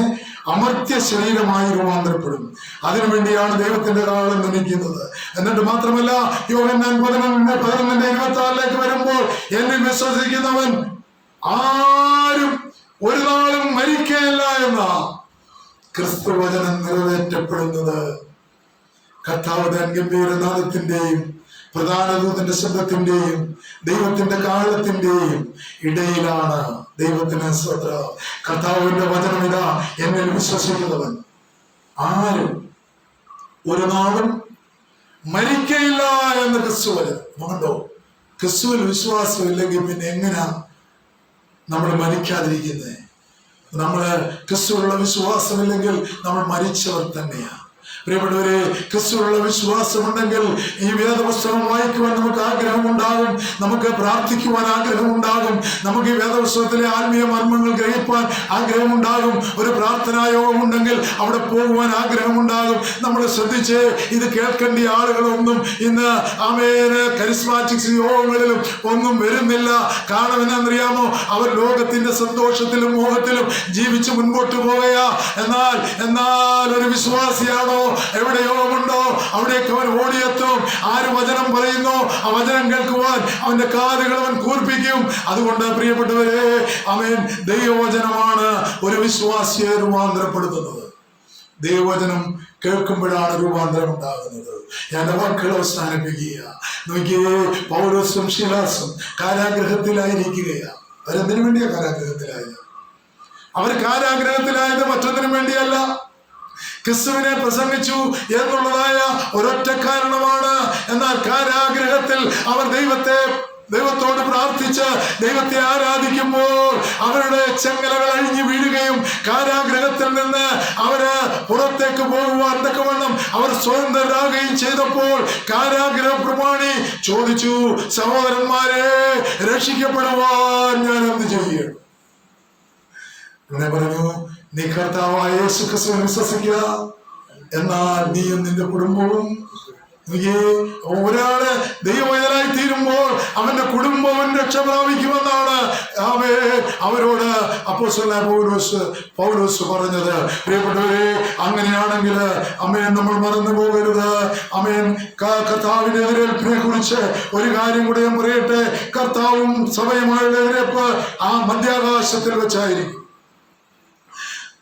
അമർത്യ ശരീരമായി രൂപാന്തരപ്പെടും. അതിനുവേണ്ടിയാണ് ദൈവത്തിന്റെ കാലം നമിക്കുന്നത്. എന്നിട്ട് മാത്രമല്ല, യോഹന്നാൻ 11:26 വരുമ്പോൾ എന്നിൽ വിശ്വസിക്കുന്നവൻ ആരും ഒരു നാളും മരിക്കയില്ല എന്ന ക്രിസ്തുവചനം നിറവേറ്റപ്പെടുന്നത് കർത്താവ് ഗംഭീരനാദത്തിന്റെയും പ്രധാന ദൂതന്റെ ശബ്ദത്തിന്റെയും ദൈവത്തിന്റെ കാലത്തിന്റെയും ഇടയിലാണ്. ദൈവത്തിന് സ്തോത്രം. കർത്താവിന്റെ വചനം ഇതാ, എന്നിൽ വിശ്വസിക്കുന്നവൻ ആരും ഒരു നാളും മരിക്കയില്ല എന്ന് ക്രിസ്തു വചനം. അതുകൊണ്ടോ ക്രിസ്തുവിൽ വിശ്വാസം ഇല്ലെങ്കിൽ പിന്നെ എങ്ങനെയാ നമ്മൾ മരിക്കാതിരിക്കുന്നത്? നമ്മള് ക്രിസ്തുവിലുള്ള വിശ്വാസമില്ലെങ്കിൽ നമ്മൾ മരിച്ചവർ തന്നെയാണ്. പ്രിയപ്പെട്ടവരെ, ക്രിസ്തുവിലുള്ള വിശ്വാസമുണ്ടെങ്കിൽ ഈ വേദപുസ്തകം വായിക്കുവാൻ നമുക്ക് ആഗ്രഹമുണ്ടാകും, നമുക്ക് പ്രാർത്ഥിക്കുവാൻ ആഗ്രഹമുണ്ടാകും, നമുക്ക് ഈ വേദപുസ്തകത്തിലെ ആത്മീയ മർമ്മങ്ങൾ ഗ്രഹിപ്പാൻ ആഗ്രഹമുണ്ടാകും. ഒരു പ്രാർത്ഥനായോഗം ഉണ്ടെങ്കിൽ അവിടെ പോകുവാൻ ആഗ്രഹമുണ്ടാകും. നമ്മൾ ശ്രദ്ധിച്ച് ഇത് കേൾക്കേണ്ട ആളുകളൊന്നും ഇന്ന് കരിസ്മാറ്റിക്സ് യോഗങ്ങളിലും ഒന്നും വരുന്നില്ല. കാരണം എന്നാന്നറിയാമോ? അവർ ലോകത്തിന്റെ സന്തോഷത്തിലും മോഹത്തിലും ജീവിച്ച് മുൻപോട്ട് പോവുക. എന്നാൽ ഒരു വിശ്വാസിയാണോ എവിടെ യോഗമുണ്ടോ അവിടേക്ക് അവൻ ഓടിയെത്തും. ആര് വചനം പറയുന്നു ആ വചനം കേൾക്കുവാൻ അവന്റെ കാതുകൾ അവൻ കൂർപ്പിക്കും. അതുകൊണ്ട് പ്രിയപ്പെട്ടവരെ, ദൈവവചനമാണ് ഒരു വിശ്വാസിയെ രൂപാന്തരപ്പെടുത്തുന്നത്. ദൈവവചനം കേൾക്കുമ്പോഴാണ് രൂപാന്തരം ഉണ്ടാകുന്നത്. ഞാൻ വാക്കുകൾ അവസാനിപ്പിക്കുക. നോക്കിയേ, പൗലോസും ശീലാസും കാരാഗ്രഹത്തിലായിരിക്കുകയാണ്. അവരെന്തിനു വേണ്ടിയാ കാരാഗ്രഹത്തിലായത്? അവർ കാരാഗ്രഹത്തിലായത് മറ്റൊന്നിനു വേണ്ടിയല്ല, ക്രിസ്തുവിനെ പ്രസംഗിച്ചു എന്നുള്ളതായ ഒരൊറ്റ കാരണമാണ്. എന്നാൽ കാരാഗ്രഹത്തിൽ അവർ ദൈവത്തോട് പ്രാർത്ഥിച്ച് ദൈവത്തെ ആരാധിക്കുമ്പോൾ അവരുടെ ചെങ്ങലകൾ അഴിഞ്ഞു വീഴുകയും കാരാഗ്രഹത്തിൽ നിന്ന് അവര് പുറത്തേക്ക് പോകുവാൻ തക്കവണ്ണം അവർ സ്വതന്ത്രരാകുകയും ചെയ്തപ്പോൾ കാരാഗ്രഹ പ്രമാണി ചോദിച്ചു, സഹോദരന്മാരെ, രക്ഷിക്കപ്പെടുവാൻ ഞാൻ എന്ത് ചെയ്യണം? പറഞ്ഞു, നീ കർത്താവായ യേശു ക്രിസ്തുവിനെ വിശ്വസിക്കുക, എന്നാൽ നീയും നിന്റെ കുടുംബവും. ഒരാള് ദൈവവൈതലായി തീരുമ്പോൾ അവന്റെ കുടുംബവും രക്ഷ പ്രാപിക്കുമെന്നാണ് അവരോട് അപ്പോസ്തലനായ പൗലോസ് പറഞ്ഞത്. പ്രിയപ്പെട്ടവരെ, അങ്ങനെയാണെങ്കിൽ നമ്മൾ മറന്നു പോകരുത്. കർത്താവിന്റെ എതിരേൽപ്പിനെ കുറിച്ച് ഒരു കാര്യം കൂടെ ഞാൻ പറയട്ടെ. കർത്താവും സഭയുമായുള്ള എതിരേൽപ്പ് ആ മധ്യാകാശത്തിൽ വെച്ചായിരിക്കും.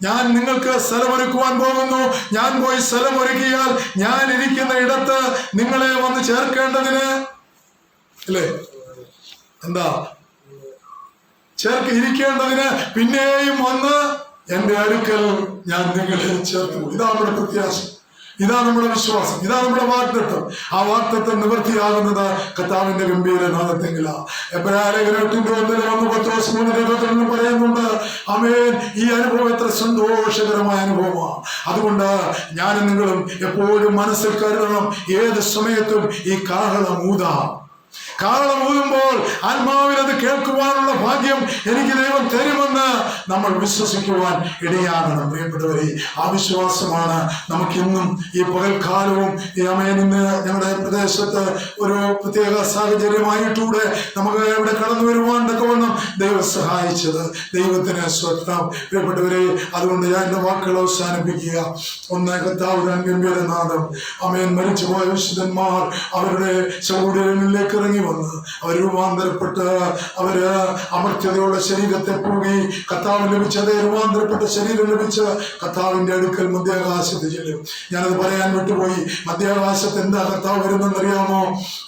ഞാൻ നിങ്ങൾക്ക് സ്ഥലമൊരുക്കുവാൻ പോകുന്നു, ഞാൻ പോയി സ്ഥലമൊരുക്കിയാൽ ഞാൻ ഇരിക്കുന്ന ഇടത്ത് നിങ്ങളെ വന്ന് ചേർക്കേണ്ടതിന് അല്ലേ ഇരിക്കേണ്ടതിന് പിന്നെയും വന്ന് എന്റെ അടുക്കൽ ഞാൻ നിങ്ങളെ ചേർത്തു. ഇതാ നമ്മുടെ പ്രത്യാശ, ഇതാ നമ്മുടെ വിശ്വാസം, ഇതാ നമ്മുടെ വാഗ്ദത്തം. ആ വാഗ്ദത്തം നിവൃത്തിയാകുന്നത് കർത്താവിന്റെ ഗംഭീരനാദത്തെങ്കിലാണ്. പറയുന്നുണ്ട്, ഈ അനുഭവം എത്ര സന്തോഷകരമായ അനുഭവമാണ്. അതുകൊണ്ട് ഞാനും നിങ്ങളും എപ്പോഴും മനസ്സിൽ കരുതണം, ഏത് സമയത്തും ഈ കാഹളം ഊതുമ്പോൾ ആത്മാവിൽ അത് കേൾക്കുവാനുള്ള ഭാഗ്യം എനിക്ക് ദൈവം തരുമെന്ന് നമ്മൾ വിശ്വസിക്കുവാൻ ഇടയാകണം. പ്രിയപ്പെട്ടവരെ, ആ വിശ്വാസമാണ് നമുക്കിന്നും ഈ പകൽക്കാലവും ഇന്ന് ഞങ്ങളുടെ പ്രദേശത്ത് ഒരു പ്രത്യേക സാഹചര്യമായിട്ടൂടെ നമുക്ക് ഇവിടെ കടന്നു വരുവാൻ തക്കവണ്ണം ദൈവം സഹായിച്ചത്. ദൈവത്തിന് സ്വത്രം. പ്രിയപ്പെട്ടവരെ, അതുകൊണ്ട് ഞാൻ എന്റെ വാക്കുകൾ അവസാനിപ്പിക്കുക. ഒന്ന്, കർത്താവ് ഗംഭീരനാദം. മരിച്ചുപോയ വിശുദ്ധന്മാർ അവരുടെ സഹോദരങ്ങളിലേക്ക് ഇറങ്ങി വന്ന് അവർ രൂപാന്തരപ്പെട്ട് അവര് അമർത്യതയുള്ള ശരീരത്തെ പോകി കർത്താവിന് ലഭിച്ച അതേ രൂപാന്തരപ്പെട്ട ശരീരം ലഭിച്ച് കർത്താവിന്റെ അടുക്കൽ മധ്യാകാശത്ത് ചെല്ലും. ഞാനത് പറയാൻ വിട്ടുപോയി. മധ്യാകാശത്ത് എന്താ കർത്താവ് വരുന്നെന്നറിയാമോ?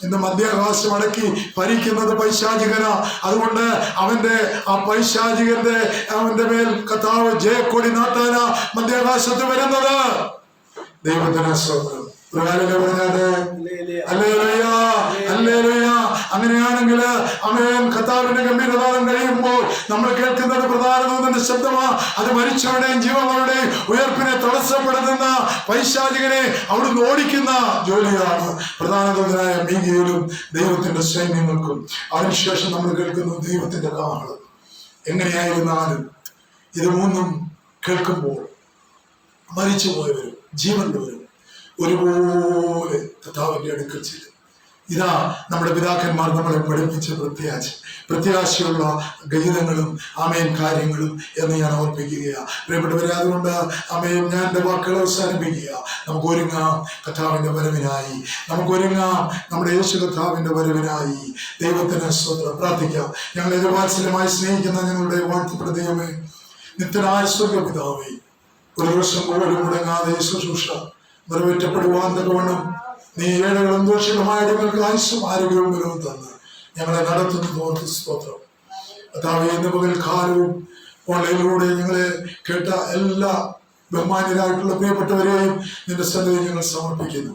ഇന്ന് മധ്യാകാശം അടക്കി ഭരിക്കുന്നത് പൈശാചികനാ. അതുകൊണ്ട് ആ പൈശാചികന്റെ മേൽ കർത്താവ് ജയക്കൊടി നാട്ടാനാ മധ്യാകാശത്ത് വരുന്നത്. ദൈവത്തിന് സ്തോത്രം. അങ്ങനെയാണെങ്കിൽ കർത്താവിന്റെ ഗംഭീരനാദം കഴിയുമ്പോൾ നമ്മൾ കേൾക്കുന്നത് പ്രധാന ദൂതന്റെ ശബ്ദമാണ്. അത് മരിച്ചവരുടെയും ജീവങ്ങളുടെയും ഉയർപ്പിനെ തടസ്സപ്പെടുത്തുന്ന പൈശാചികനെ അവിടുന്ന് ഓടിക്കുന്ന ജോലിയാണ് പ്രധാന ദൂതനായ മീഖായേലും ദൈവത്തിന്റെ സൈന്യങ്ങൾക്കും. അതിനുശേഷം നമ്മൾ കേൾക്കുന്നു ദൈവത്തിന്റെ കാഹളം. എങ്ങനെയായിരുന്നാലും ഇത് മൂന്നും കേൾക്കുമ്പോൾ മരിച്ചുപോയവരും ജീവനുള്ളവരും ഒരുപോലെ കർത്താവിന്റെ അടുക്കൽ ചെല്ലും. ഇതാ നമ്മുടെ പിതാക്കന്മാർ നമ്മളെ പഠിപ്പിച്ച പ്രത്യാശയുള്ള ഗീതങ്ങളും ആമേൻ കാര്യങ്ങളും എന്ന് ഞാൻ ഓർപ്പിക്കുകയാണ്. പ്രിയപ്പെട്ടവരെ, അതുകൊണ്ട് ആമേൻ ഞാൻ എൻ്റെ വാക്കുകൾ അവസാനിപ്പിക്കുക. നമുക്ക് ഒരുങ്ങാം കർത്താവിൻ്റെ വരവിനായി, നമുക്ക് ഒരുങ്ങാം നമ്മുടെ യേശു കർത്താവിൻ്റെ വരവിനായി. ദൈവത്തിന് സ്തോത്രം. പ്രാർത്ഥിക്കാം. ഞങ്ങളെ വാത്സല്യമായി സ്നേഹിക്കുന്ന ഞങ്ങളുടെ വാഴ്ത്തപ്പെട്ട ദൈവമേ, നിത്യനായ സ്വർഗ്ഗപിതാവേ, ഒരു വർഷം പോലും മുടങ്ങാതെ ശുശ്രൂഷ നിറവേറ്റപ്പെടുവാൻ തക്കവണ്ണം നീ ഏഴകളും ദോഷങ്ങളുമായ ഞങ്ങൾക്ക് ആയുസ്സും ആരോഗ്യവും ബലവും തന്ന് ഞങ്ങളെ നടത്തുന്നത് സ്തോത്രം. കർത്താവേ, ഇന്ന് പകൽക്കാലവും ഓൺലൈനിലൂടെ ഞങ്ങളെ കേട്ട എല്ലാ ബഹുമാന്യരായിട്ടുള്ള പ്രിയപ്പെട്ടവരെയും നിന്റെ സന്നിധിയിൽ ഞങ്ങൾ സമർപ്പിക്കുന്നു.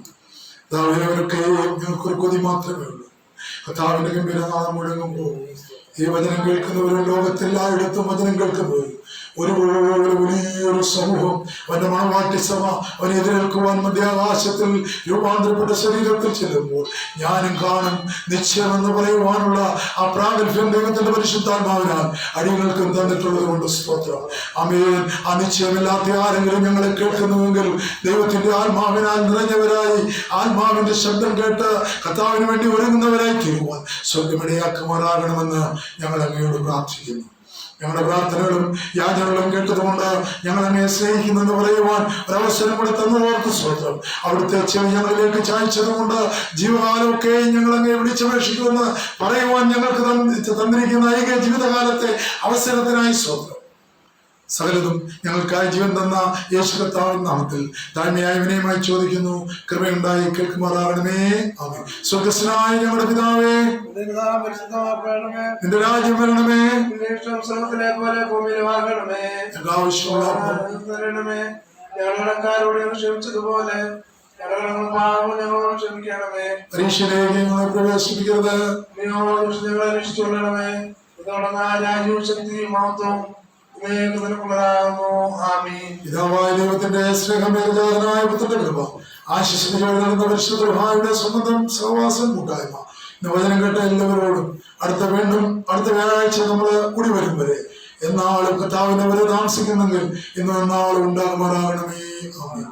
കർത്താവേ, അവരൊക്കെയും ഞങ്ങൾക്കൊരു കൊതി മാത്രമേ ഉള്ളൂ. കർത്താവിന്റെ ഗംഭീരനാഥം മുഴങ്ങുമ്പോൾ ഈ വചനം കേൾക്കുന്നവരും ലോകത്തെല്ലായിടത്തും വചനം കേൾക്കുമ്പോൾ വലിയൊരു സമൂഹം അവന്റെ മണവാട്ടി സഭ അവനെ എതിരേൽക്കുവാൻ മധ്യാകാശത്തിൽ രൂപാന്തരപ്പെട്ട ശരീരത്തിൽ ചെല്ലുമ്പോൾ ഞാനും കാണും നിശ്ചയമെന്ന് പറയുവാനുള്ള ആ പ്രാഗൽഭ്യം ദൈവത്തിന്റെ പരിശുദ്ധാത്മാവിനാൽ അടിയങ്ങൾക്കും തന്നിട്ടുള്ളത് കൊണ്ട് സ്തോത്രം. ആമേൻ. ആ നിശ്ചയമില്ലാത്ത ആരെങ്കിലും ഞങ്ങളെ കേൾക്കുന്നുവെങ്കിൽ ദൈവത്തിന്റെ ആത്മാവിനാൽ നിറഞ്ഞവരായി ആത്മാവിന്റെ ശബ്ദം കേട്ട് കർത്താവിന് വേണ്ടി ഒരുങ്ങുന്നവരായി തീരുവാൻ സ്വർഗ്ഗമിടയാക്കുമാറാകണമെന്ന് ഞങ്ങൾ അങ്ങയോട് പ്രാർത്ഥിക്കുന്നു. ഞങ്ങളുടെ പ്രാർത്ഥനകളും യാചനകളും കേട്ടതുകൊണ്ട് ഞങ്ങൾ അങ്ങയെ സ്നേഹിക്കുന്നെന്ന് പറയുവാൻ ഒരവസരം കൂടെ തന്നതോർത്ത് സ്തോത്രം. അവിടുത്തെ ചെവി ഞങ്ങളിലേക്ക് ചായ്ച്ചതുകൊണ്ട് ജീവകാലമൊക്കെ ഞങ്ങൾ അങ്ങയെ വിളിച്ചപേക്ഷിക്കുമെന്ന് പറയുവാൻ ഞങ്ങൾക്ക് തന്നിരിക്കുന്ന ഐക്യ ജീവിതകാലത്തെ അവസരത്തിനായി സ്തോത്രം. സകലതും ഞങ്ങൾക്കായി ജീവൻ തന്ന യേശു കർത്താവിന്റെ നാമത്തിൽ താഴ്മയായി വിനയമായി ചോദിക്കുന്നു. കൃപയുണ്ടായി കേൾക്കുമാറാകണമേ. ആമേൻ. സ്വർഗ്ഗസ്ഥനായ ഞങ്ങളുടെ പിതാവേ, നിന്റെ രാജ്യം വരണമേ. പരീക്ഷയിലേക്ക് ഞങ്ങളെ പ്രവേശിപ്പിക്കരുത്. രാജ്യവും ശക്തിയും മഹത്വവും പിതാവായ ദൈവത്തിന്റെ സ്നേഹമേഖലായ പുത്രന്റെ കൃപ ആശിസിന്റെ പരിശുദ്ധയുടെ സ്വന്തം സഹവാസം കൂട്ടായ്മ വചനം കേട്ട എല്ലാവരോടും അടുത്ത വ്യാഴാഴ്ച നമ്മൾ കൂടി വരും വരെ എന്നാളും കർത്താവിനെ വരെ താമസിക്കുന്നെങ്കിൽ ഇന്ന് എന്നാളും ഉണ്ടാകുമാറാകണമേ. ആമേൻ.